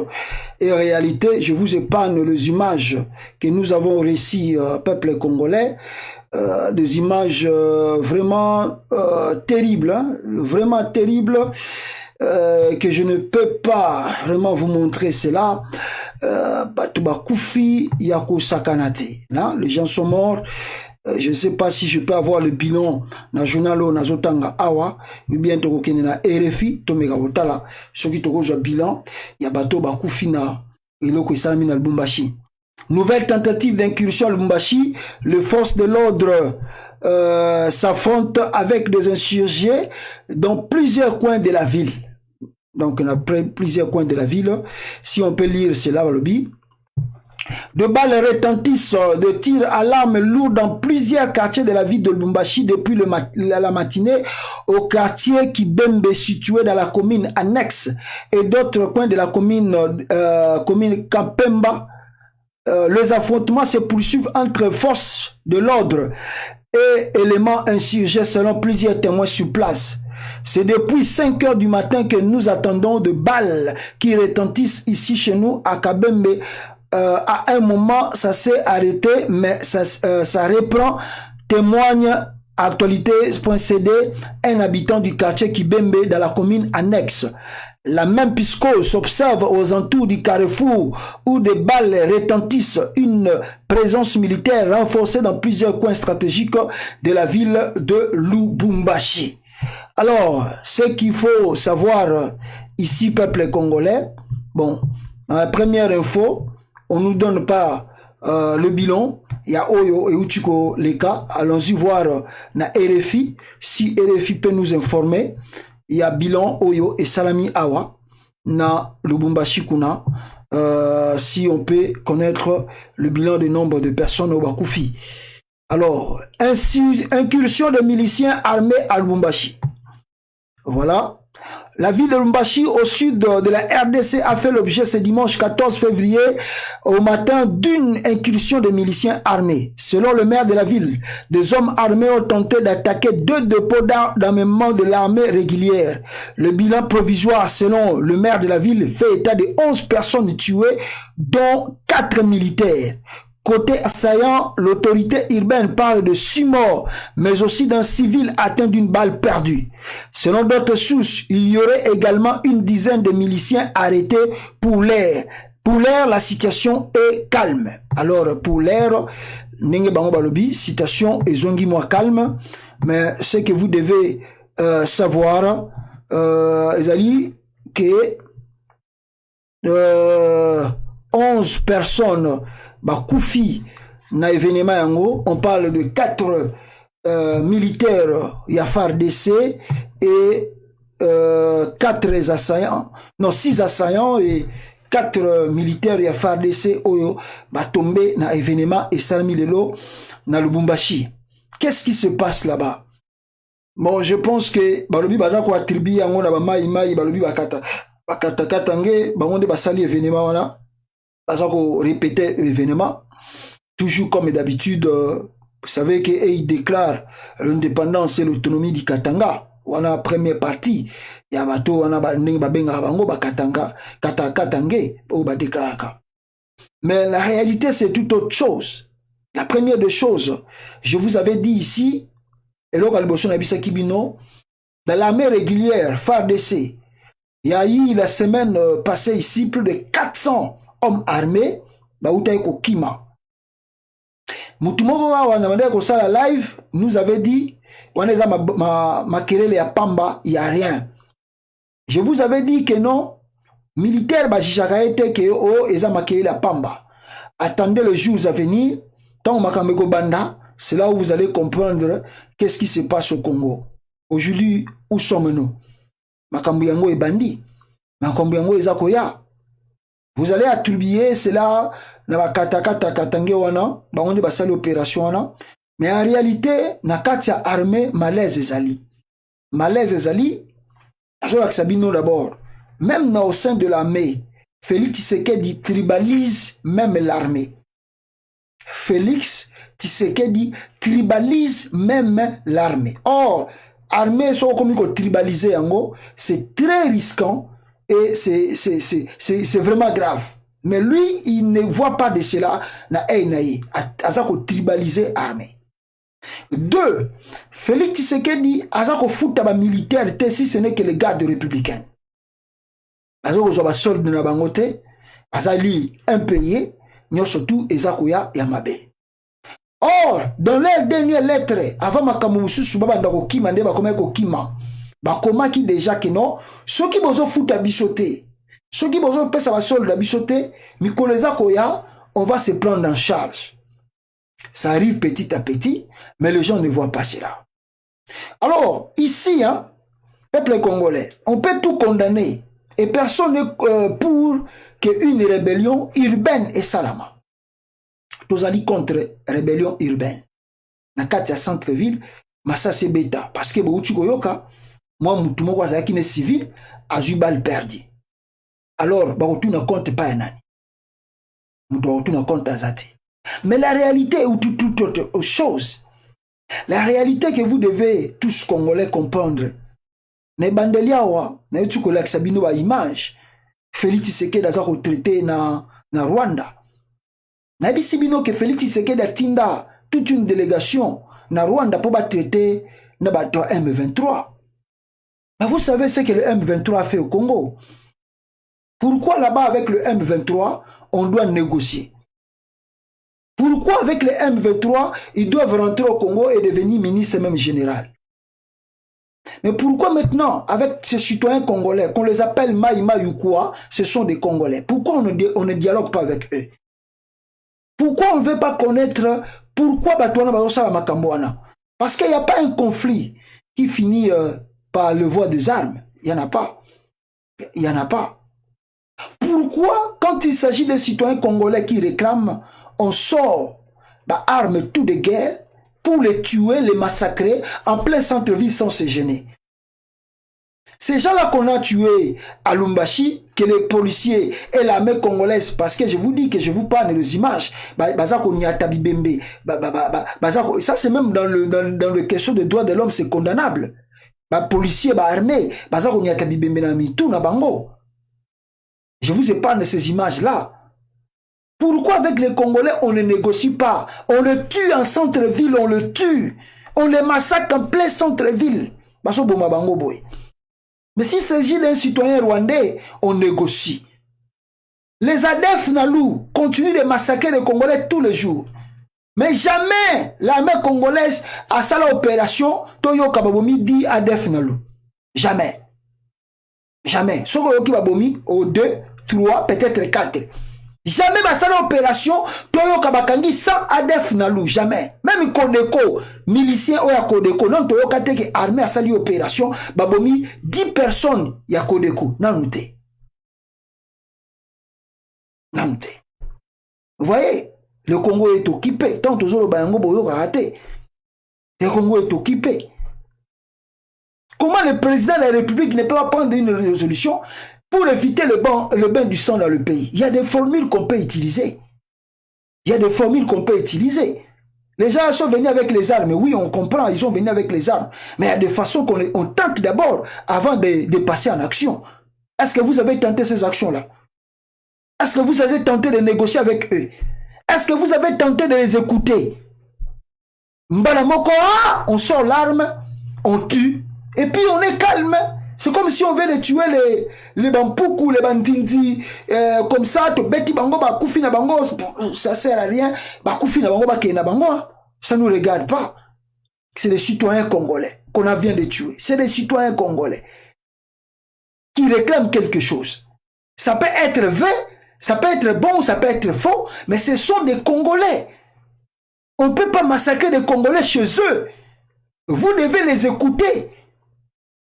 Et en réalité, je vous épargne les images que nous avons réussi, peuple congolais. Des images vraiment terribles, hein, vraiment terribles, que je ne peux pas vraiment vous montrer cela. Batuba Koufi Yako Sakanate. Là, les gens sont morts. Je ne sais pas si je peux avoir le bilan na journalo na zotanga awa ou bien toko kene na RFI to mega otala soki toko zo bilan ya bato ba kufina eloko esalami na Lubumbashi. Nouvelle tentative d'incursion à Lubumbashi, les forces de l'ordre s'affrontent avec des insurgés dans plusieurs coins de la ville. Donc on a plusieurs coins de la ville. Si on peut lire cela au lobby. De balles retentissent, de tirs à l'arme lourde dans plusieurs quartiers de la ville de Lubumbashi depuis la matinée au quartier Kibembe situé dans la commune annexe et d'autres coins de la commune Kapemba. Les affrontements se poursuivent entre forces de l'ordre et éléments insurgés selon plusieurs témoins sur place. C'est depuis 5 heures du matin que nous attendons de balles qui retentissent ici chez nous à Kabembe. À un moment, ça s'est arrêté, mais ça reprend, témoigne Actualité.cd, un habitant du quartier Kibembe dans la commune annexe. La même psychose s'observe aux entours du carrefour où des balles retentissent, une présence militaire renforcée dans plusieurs coins stratégiques de la ville de Lubumbashi. Alors, ce qu'il faut savoir ici, peuple congolais, bon, dans la première info, on nous donne pas le bilan. Il y a Oyo et Uchiko Leka. Allons-y voir na RFI. Si RFI peut nous informer, il y a bilan Oyo et Salami Awa na Lubumbashi Kuna. Si on peut connaître le bilan du nombre de personnes au Bakoufi. Alors, incursion de miliciens armés à Lubumbashi. Voilà. La ville de Lubumbashi, au sud de la RDC, a fait l'objet ce dimanche 14 février au matin d'une incursion de miliciens armés. Selon le maire de la ville, des hommes armés ont tenté d'attaquer 2 dépôts d'armement de l'armée régulière. Le bilan provisoire, selon le maire de la ville, fait état de 11 personnes tuées, dont 4 militaires. Côté assaillant, l'autorité urbaine parle de 6 morts, mais aussi d'un civil atteint d'une balle perdue. Selon d'autres sources, il y aurait également une dizaine de miliciens arrêtés pour l'air. Pour l'air, la situation est calme. Alors, pour l'air, Nenge Bango Balobi, situation est zongi moins calme, mais ce que vous devez savoir, Ezali, que 11 personnes Bakoufi na événement yango, on parle de 4 militaires Yafar DC et 4 assaillants, non 6 assaillants et 4 militaires Yafar DC Oyo tombé na événement et Salami Lelo na Lubumbashi. Qu'est-ce qui se passe là-bas? Bon, je pense que balobi baza ko attribuer yango na ba mai balobi bakata katange bango de basali événement wana. Répéter l'événement, toujours comme d'habitude, vous savez qu'il déclare l'indépendance et l'autonomie du Katanga. On a première partie, il y a bateau, on a Katanga, mais la réalité c'est tout autre chose. La première des choses, je vous avais dit ici, et là, dans l'armée régulière, FARDC, il y a eu la semaine passée ici plus de 400 hommes armés, bautaï ko kima. Mutumoko wa wanamande ko sala live, nous avait dit, waneza ma kelele ya pamba, il y a rien. Je vous avais dit que non, militaire bajishaka ete ke o eza ma kelele ya pamba. Attendez les jours à venir, tant makameko banda, c'est là où vous allez comprendre qu'est-ce qui se passe au Congo. Aujourd'hui, où sommes-nous? Makambo yango e bandi, makambo yango eza koya. Vous allez attribuer cela na katange wana, bangonde basali opération wana, mais en réalité na katia armée malaise ezali. Malaise ezali, azola sabino d'abord. Même au sein de l'armée, Félix Tshisekedi tribalise même l'armée. Félix Tshisekedi tribalise même l'armée. Or, armée so comme tribaliser yango, c'est très risquant. Et c'est vraiment grave. Mais lui, il ne voit pas de cela na Einaï, à tribaliser armée. 2. Félix Tshisekedi, à foutaba militaire, si ce n'est que les gardes républicains. Azako zoba solde na bangote, azali impayé, nyo surtout ezakoya yamabe. Or, dans leur dernière lettre, avant makamusu subaba ndako kima nde bakomeko kima. Bakomaki déjà que non, ceux qui bozo fouta bisoté, ceux qui bozo pesa ba solde bisoté, mikoleza koya, on va se prendre en charge. Ça arrive petit à petit, mais les gens ne voient pas cela. Alors, ici, hein, peuple congolais, on peut tout condamner, et personne n'est pour qu'une rébellion urbaine et salama. Tous allés contre rébellion urbaine. Na katia centre-ville, Massasé Beta, parce que Bouti Koyoka, moi, Moutoumoko Azaki n'est civil, Azubal perdu. Alors, Baoutou ne compte pas un an. Moutoumoko ne compte Azati. Mais la réalité est toute autre chose. La réalité que vous devez tous Congolais comprendre. Ne bandeliawa, ne tukola sabino ba image. Félix Tshisekedi a retraité na Rwanda. Na bisibino que Félix Tshisekedi a tinda toute une délégation na Rwanda pour traiter na bato M23. Mais vous savez ce que le M23 a fait au Congo. Pourquoi là-bas avec le M23, on doit négocier? Pourquoi avec le M23, ils doivent rentrer au Congo et devenir ministre et même général? Mais pourquoi maintenant, avec ces citoyens congolais, qu'on les appelle Maïma ou quoi, ce sont des Congolais? Pourquoi on ne dialogue pas avec eux? Pourquoi on ne veut pas connaître pourquoi Batouana Barosala Makambouana? Parce qu'il n'y a pas un conflit qui finit par le voie des armes. Il n'y en a pas. Il n'y en a pas. Pourquoi, quand il s'agit des citoyens congolais qui réclament, on sort armes tout de guerre pour les tuer, les massacrer en plein centre-ville sans se gêner? Ces gens-là qu'on a tués à Lumbashi, que les policiers et l'armée congolaise, parce que je vous dis que je vous parle des images, ça c'est même dans le question des droits de l'homme, c'est condamnable. Policiers, armés, je vous épargne de ces images-là. Pourquoi avec les Congolais on ne négocie pas? On le tue en centre-ville, on le tue. On les massacre en plein centre-ville. Mais s'il s'agit d'un citoyen rwandais, on négocie. Les ADF Nalou continuent de massacrer les Congolais tous les jours. Mais jamais l'armée congolaise a fait l'opération Toyo Kababomi dit ADF Nalou. Jamais. Jamais. Soko Kibabomi au 2, 3, peut-être 4. Jamais va faire l'opération Toyo Kabakangi sans ADF Nalou. Jamais. Même Kodeko, milicien ou ya Kodeko, non Toyo Kateke armée a sali opération, Babomi 10 personnes ya Kodeko. Nanouté. Nanouté. Vous voyez, le Congo est occupé. Tant que Zolo Bayango Boyo raté. Le Congo est occupé. Comment le président de la République ne peut pas prendre une résolution pour éviter le bain du sang dans le pays? Il y a des formules qu'on peut utiliser. Il y a des formules qu'on peut utiliser. Les gens sont venus avec les armes. Oui, on comprend, ils sont venus avec les armes. Mais il y a des façons qu'on tente d'abord avant de passer en action. Est-ce que vous avez tenté ces actions-là? Est-ce que vous avez tenté de négocier avec eux? Est-ce que vous avez tenté de les écouter? Mbalamoko, on sort l'arme, on tue, et puis on est calme. C'est comme si on veut les tuer les Bampuku, les Bantindi, comme ça, Beti Bango, Bakoufi na Bango, ça sert à rien. Bakoufi na Bango, Bakena Bango, ça ne nous regarde pas. C'est des citoyens congolais qu'on vient de tuer. C'est des citoyens congolais qui réclament quelque chose. Ça peut être vrai, ça peut être bon, ça peut être faux, mais ce sont des Congolais. On ne peut pas massacrer des Congolais chez eux. Vous devez les écouter.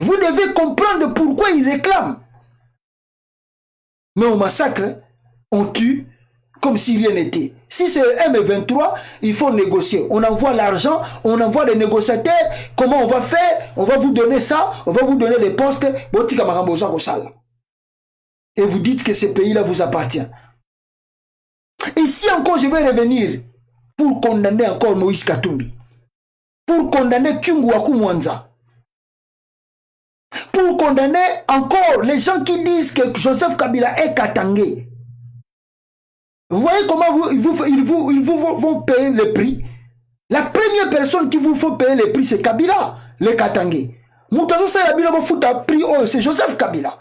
Vous devez comprendre pourquoi ils réclament. Mais on massacre, on tue, comme si rien n'était. Si c'est le M23, il faut négocier. On envoie l'argent, on envoie des négociateurs. Comment on va faire? On va vous donner ça, on va vous donner des postes. Et vous dites que ce pays-là vous appartient. Ici encore, je vais revenir pour condamner encore Moïse Katumbi. Pour condamner Kyungu Mwanza. Pour condamner encore les gens qui disent que Joseph Kabila est Katangé. Vous voyez comment ils vous vont payer le prix? La première personne qui vous faut payer le prix, c'est Kabila, le Katangé. C'est Joseph Kabila.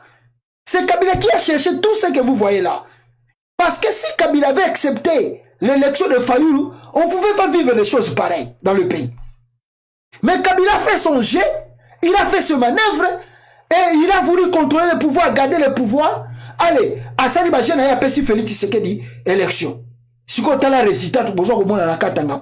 C'est Kabila qui a cherché tout ce que vous voyez là. Parce que si Kabila avait accepté l'élection de Fayoulou, on ne pouvait pas vivre des choses pareilles dans le pays. Mais Kabila a fait son jet, il a fait ce manœuvre, et il a voulu contrôler le pouvoir, garder le pouvoir. Allez, Assani Bajena a appelé Félix Tshisekedi élection. Si vous avez le résultat, vous avez le Katanga.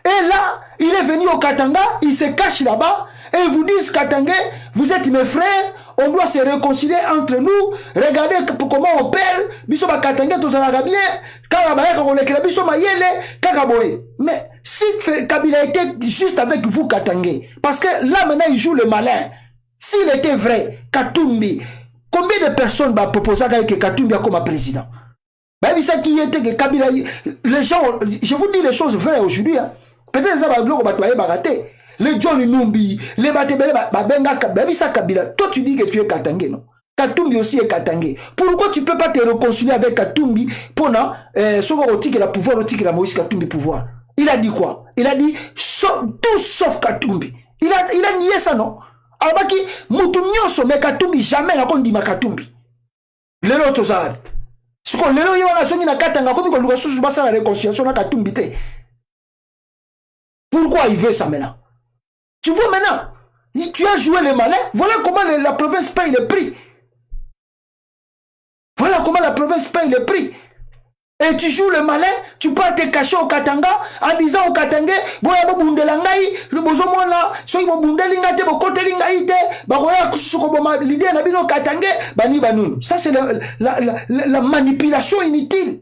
Et là, il est venu au Katanga, il se cache là-bas, et ils vous disent, Katanga, vous êtes mes frères, on doit se réconcilier entre nous, regardez comment on perd, biso ba Katanga, tout ça va bien, mais si Kabila était juste avec vous, Katanga, parce que là maintenant il joue le malin, s'il était vrai, Katumbi, combien de personnes va proposer que Katumbi comme président? Ben, ça qui était que Kabila, les gens, je vous dis les choses vraies aujourd'hui, hein. Peut-être que ça va barater. Les John Numbi, les Batebele, Benga, ça Kabila. Toi, tu dis que tu es Katangé, non? Katumbi aussi est Katangé. Pourquoi tu ne peux pas te réconcilier avec Katumbi pendant ce que la pouvoir, la Moïse Katumbi pouvoir? Il a dit quoi? Il a dit tout sauf Katumbi. Il a nié ça, non? Alors, qui mutu nyonso mais Katumbi jamais na kondi ma Katumbi. Lelo tozali. Ce qu'on lelo yona songi na katanga comme ko luka susu basa la réconciliation na Katumbi te. Pourquoi il veut ça maintenant? Tu vois maintenant, tu as joué le malin. Voilà comment la province paye le prix. Voilà comment la province paye le prix. Et tu joues le malin, tu pars te cacher au Katanga en disant au Katanga, boya bobundela ngai, le bozomo là, soki bobundelinga te bokotelinga ite, bakoya kusuko boma l'idée na bino Katanga, bani banun. Ça c'est la manipulation inutile.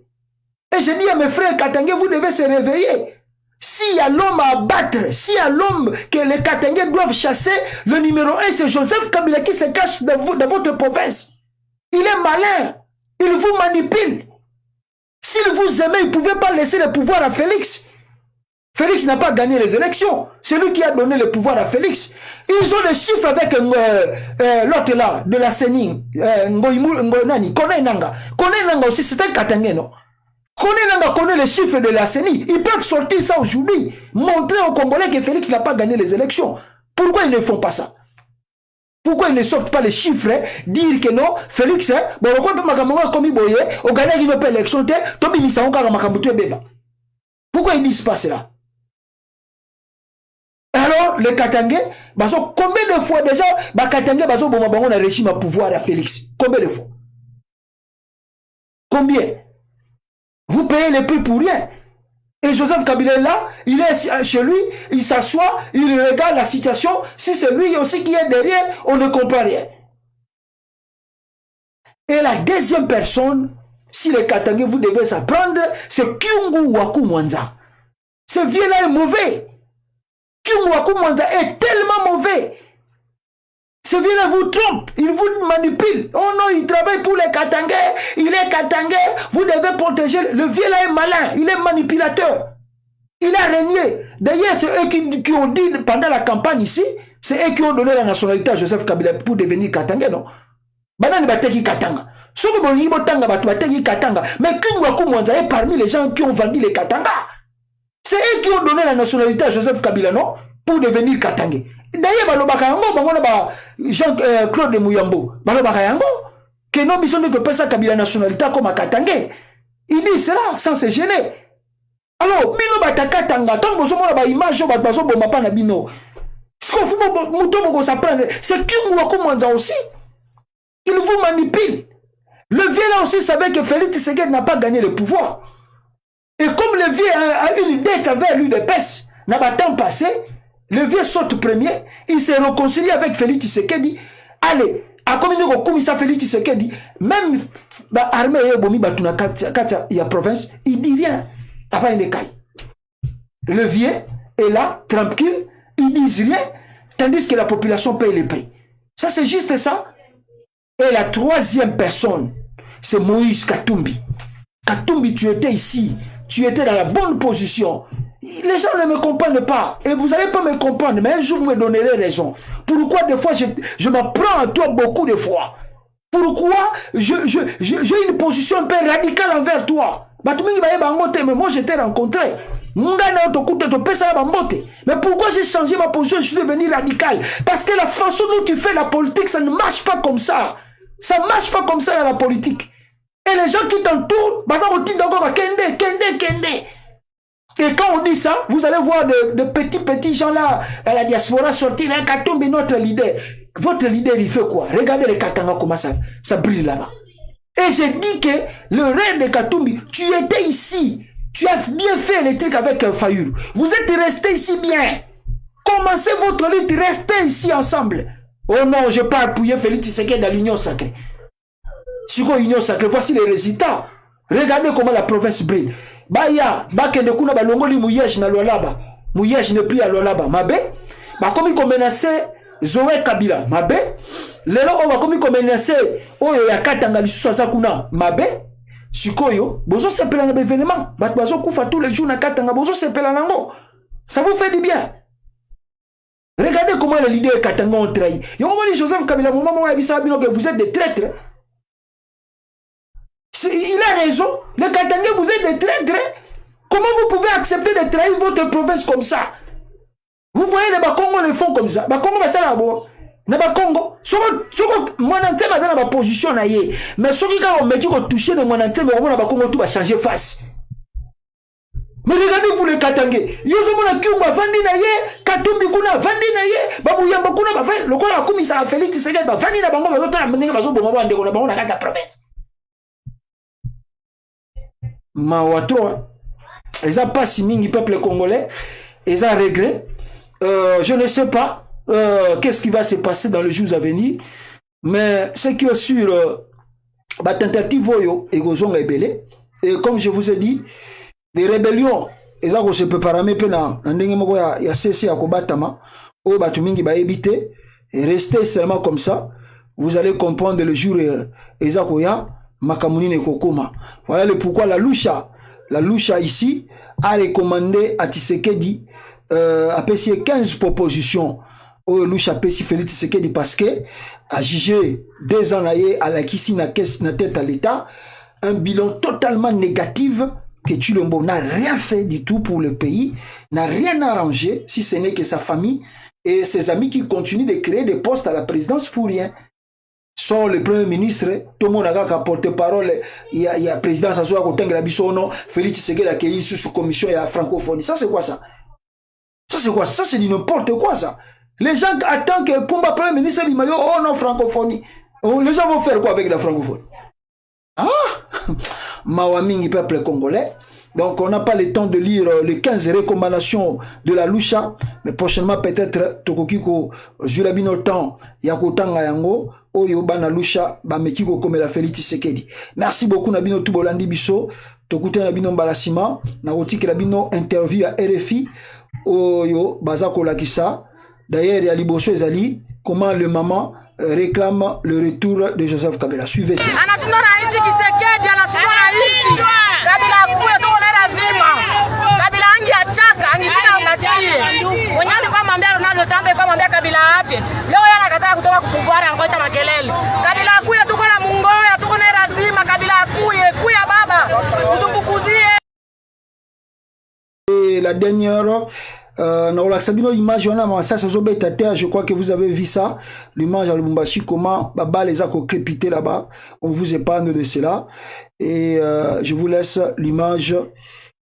Et je dis à mes frères Katanga, vous devez se réveiller. S'il y a l'homme à abattre, s'il y a l'homme que les Katangais doivent chasser, le numéro 1 c'est Joseph Kabila qui se cache dans votre province. Il est malin, il vous manipule. S'il vous aimait, il ne pouvait pas laisser le pouvoir à Félix. Félix n'a pas gagné les élections. C'est lui qui a donné le pouvoir à Félix. Ils ont des chiffres avec l'autre là, de la CENI, Nani, Kone Nanga. Kone Nanga aussi, c'est un Katangais, non? Kone Nanga connaît les chiffres de la CENI. Ils peuvent sortir ça aujourd'hui, montrer aux Congolais que Félix n'a pas gagné les élections. Pourquoi ils ne font pas ça? Pourquoi ils ne sortent pas les chiffres, dire que non, Félix, bon, pourquoi ils disent pas cela? Alors, les Katangais, combien de fois déjà, les Katangais, on a régime à pouvoir à Félix? Combien de fois? Combien? Vous payez les prix pour rien. Et Joseph Kabila est là, il est chez lui, il s'assoit, il regarde la situation. Si c'est lui aussi qui est derrière, on ne comprend rien. Et la deuxième personne, si les Katangais, vous devez s'apprendre, c'est Kyungu Waku Mwanza. Ce vieux-là est mauvais. Kyungu Waku Mwanza est tellement mauvais. Ce vieux-là vous trompe, il vous manipule. Oh non, il travaille pour les Katangais, il est Katangais, vous devez protéger. Le vieux-là est malin, il est manipulateur. Il a régné. D'ailleurs, c'est eux qui ont dit pendant la campagne ici, c'est eux qui ont donné la nationalité à Joseph Kabila pour devenir Katangais, non? Banani bateki Katanga. Soko bonibo tanga bateki Katanga. Mais Kyungu Mwanza est parmi les gens qui ont vendu les Katanga. C'est eux qui ont donné la nationalité à Joseph Kabila, non? Pour devenir Katangais. D'ailleurs, balobaka yango bango ba Jean-Claude Mouyambo balobaka yango que non biso ne peut pas ça Kabila nationalité comme Katangais. Il dit cela sans se gêner. Alors bino batakatanga tant bozo mona ba image ba bazo bomba pa na bino. Ce qu'on faut muto boko s'apprendre, c'est Kyungu Mwanza aussi. Il vous manipule. Le vieux là aussi savait que Félix Tshisekedi n'a pas gagné le pouvoir. Et comme le vieux a une dette envers lui de pèse, n'a pas temps passé. Le vieux saute premier, il s'est réconcilié avec Félix Tshisekedi. Allez, à communiquer au commissaire Félix Tshisekedi, même l'armée il y a province, il dit rien avant une école. Le vieux est là, tranquille, ils disent rien, tandis que la population paye les prix. Ça, c'est juste ça. Et la troisième personne, c'est Moïse Katumbi. Katumbi, tu étais ici, tu étais dans la bonne position. Les gens ne me comprennent pas. Et vous n'allez pas me comprendre. Mais un jour, vous me donnerez raison. Pourquoi des fois, je m'apprends à toi beaucoup de fois. Pourquoi j'ai une position un peu radicale envers toi. Mais moi, je t'ai rencontré. Mais pourquoi j'ai changé ma position? Je suis devenu radical. Parce que la façon dont tu fais la politique, ça ne marche pas comme ça. Ça ne marche pas comme ça dans la politique. Et les gens qui t'entourent, et quand on dit ça, vous allez voir de petits gens là à la diaspora sortir. Katumbi, notre leader. Votre leader, il fait quoi? Regardez les Katanga, comment ça brille là-bas. Et j'ai dit que le rêve de Katumbi, tu étais ici. Tu as bien fait les trucs avec Fayulu. Vous êtes restés ici bien. Commencez votre lutte, restez ici ensemble. Oh non, je pars appuyer Félix Tshisekedi dans l'Union sacrée. Sur l'Union sacrée, voici les résultats. Regardez comment la province brille. Baya, bakende kuna balongoli Mouyesh na Lualaba. Mouyesh ne plus à Lualaba. Mabe. Comme il menaçait Zoé Kabila. Mabe. Lelo on comme il menaçait Oyo Yakatanga lisusu kuna. Mabe. Sikoyo, bozo sepela na événement. Bat bazo kufa tous les jours na Katanga bozo sepela nango. Ça vous fait du bien. Regardez comment les leaders Katanga ont trahi. Yo dit Joseph Kabila moment que vous êtes des traîtres. Il a raison. Les Katangais, vous êtes des traîtres. Comment vous pouvez accepter de trahir votre province comme ça? Vous voyez les Bakongo le font comme ça. Bakongo va ça là-bas. Na Bakongo, moi n'entends pas dans ma position na ye. Mais ce qui quand on me dit qu'on touche de mon antenne, mais on va Bakongo tout va changer face. Mais regardez-vous les Katangé. Yozo mona kiunga vandi na ye, Katumbi kuna vandi na ye, babu yamba kuna ba vandi. Lokola akumisa a Félix Tshisekedi ba vandi na bango ba zotala mbenga ba zo bongo ba ndeko na bango na kaka province. Ma watro, ils a pas si mingi peuple congolais, ils a regret. Je ne sais pas qu'est-ce qui va se passer dans les jours à venir, mais ce qui est sûr, la tentative et et comme je vous ai dit, des rébellions, ils ont se préparé maintenant, il y a cessé à combattre, au batumingi va éviter, et rester seulement comme ça, vous allez comprendre le jour Ezakoya, Makamouni et Kokoma. Voilà le pourquoi la Loucha ici a recommandé à Tshisekedi a passé 15 propositions au Loucha Pessi Félix Tshisekedi parce que a jugé 2 ans à la Kissi na tête à l'État un bilan totalement négatif que Tshilombo n'a rien fait du tout pour le pays, n'a rien arrangé si ce n'est que sa famille et ses amis qui continuent de créer des postes à la présidence pour rien. Sont le premier ministre, tout le monde a porte-parole, il y a le président Sassou Akoteng la Bissono, Félix Tshisekedi a créé sous commission et la francophonie. Ça c'est quoi ça? Ça c'est quoi? Ça c'est du n'importe quoi ça. Les gens attendent que Pumba premier ministre dit oh non francophonie. Les gens vont faire quoi avec la francophonie? Ah Mawamingi peuple congolais. Donc on n'a pas le temps de lire les 15 recommandations de la Loucha, mais prochainement peut-être Tokokiko Julabino temps Yakotanga Yango Oyo Bana Loucha Bamekiko comme la Félix Tshisekedi. Merci beaucoup Nabino Tubolandi Biso, Tokute Nabino Mbalasima, Narotik Nabino interview à RFI Oyo Bazako Lakisa. D'ailleurs il y a Liboso Ezali, comment le maman réclame le retour de Joseph Kabila. Suivez ça. Kabila kuya tuko na lazima. Kabila angi achaka anitina unatie. Mwenyali kwa mwambia Ronaldo Trump kwa mwambia Kabila aache. Leo yeye anakataa kutoka kupuvara angoita makelele. Kabila kuya tuko na mungoya tuko na lazima. Kabila kuya baba. Utufukuzie. Et la dernière je crois que vous avez vu ça, l'image à Lubumbashi, comment Baba les a crépité là-bas. On vous épargne de cela. Et je vous laisse l'image.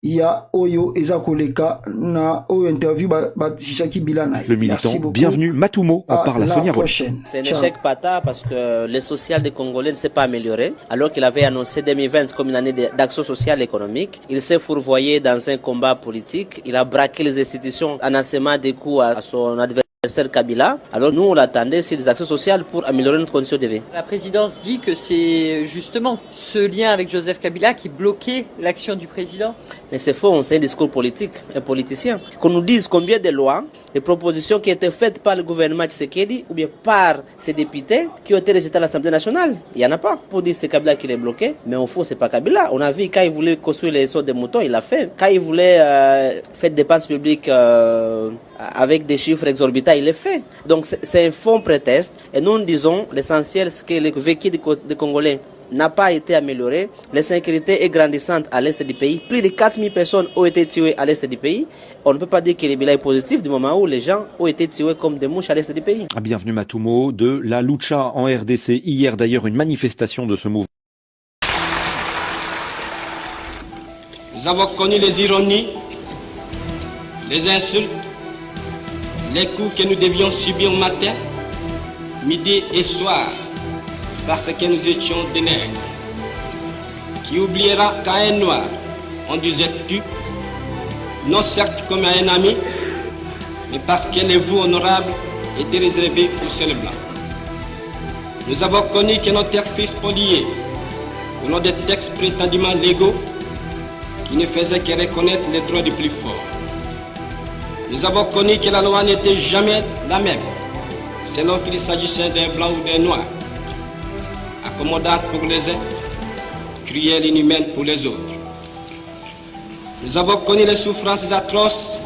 Il y a Oyo Ezakoleka na Oyo interview Jackie Bilana. Le militant, bienvenue Matumo, on parle à Sonia prochaine. C'est un échec pata parce que le social des Congolais ne s'est pas amélioré. Alors qu'il avait annoncé 2020 comme une année d'action sociale et économique, il s'est fourvoyé dans un combat politique. Il a braqué les institutions en assémant des coups à son adversaire Kabila. Alors nous on l'attendait, c'est des actions sociales pour améliorer notre condition de vie. La présidence dit que c'est justement ce lien avec Joseph Kabila qui bloquait l'action du président. Mais c'est faux, c'est un discours politique, un politicien. Qu'on nous dise combien de lois, de propositions qui étaient faites par le gouvernement Tshisekedi ou bien par ses députés qui ont été rejetées à l'Assemblée nationale. Il n'y en a pas. Pour dire que c'est Kabila qui les bloqué, mais au fond c'est pas Kabila. On a vu quand il voulait construire les sauts de moutons, il l'a fait. Quand il voulait faire des dépenses publiques avec des chiffres exorbitants, il les fait. Donc c'est un faux prétexte. Et nous disons l'essentiel, c'est que le vécu des Congolais n'a pas été amélioré. L'insécurité est grandissante à l'est du pays. Plus de 4000 personnes ont été tuées à l'est du pays. On ne peut pas dire que le bilan est positif du moment où les gens ont été tués comme des mouches à l'est du pays. Bienvenue Matumo de la Lucha en RDC. Hier d'ailleurs une manifestation de ce mouvement. Nous avons connu les ironies, les insultes, les coups que nous devions subir matin, midi et soir, parce que nous étions des nègres. Qui oubliera qu'à un noir, on disait tu, non certes comme à un ami, mais parce que les voix honorables étaient réservées aux seuls blancs. Nous avons connu que notre fils spoliés, au nom des textes prétendument légaux, qui ne faisaient que reconnaître les droits du plus fort. Nous avons connu que la loi n'était jamais la même, selon qu'il s'agissait d'un blanc ou d'un noir, accommodante pour les uns, cruelle inhumaine pour les autres. Nous avons connu les souffrances atroces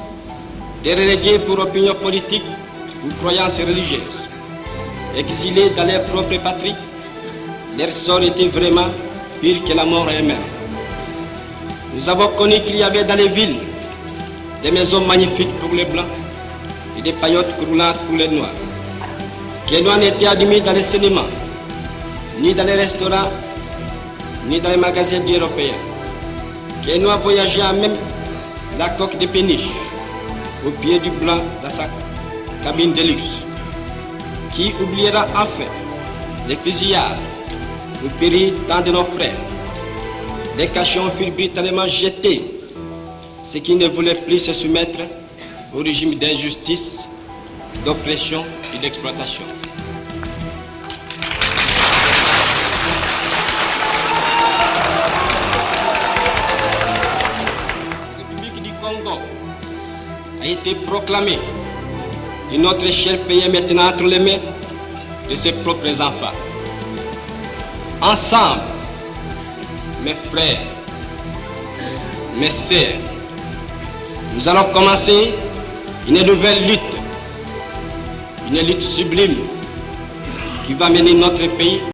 des relégués pour opinion politique ou croyances religieuses. Exilés dans leur propre patrie, leur sort était vraiment pire que la mort elle-même. Nous avons connu qu'il y avait dans les villes des maisons magnifiques pour les blancs et des paillotes croulantes pour les noirs. Que les noirs n'étaient admis dans les cinémas, ni dans les restaurants, ni dans les magasins européens. Que les noirs voyageaient à même la coque de péniche au pied du blanc dans sa cabine de luxe. Qui oubliera enfin les fusillades où périt tant de nos frères. Les cachons furent brutalement jetés, ceux qui ne voulaient plus se soumettre au régime d'injustice, d'oppression et d'exploitation. La République du Congo a été proclamée et notre cher pays est maintenant entre les mains de ses propres enfants. Ensemble, mes frères, mes sœurs, nous allons commencer une nouvelle lutte sublime qui va mener notre pays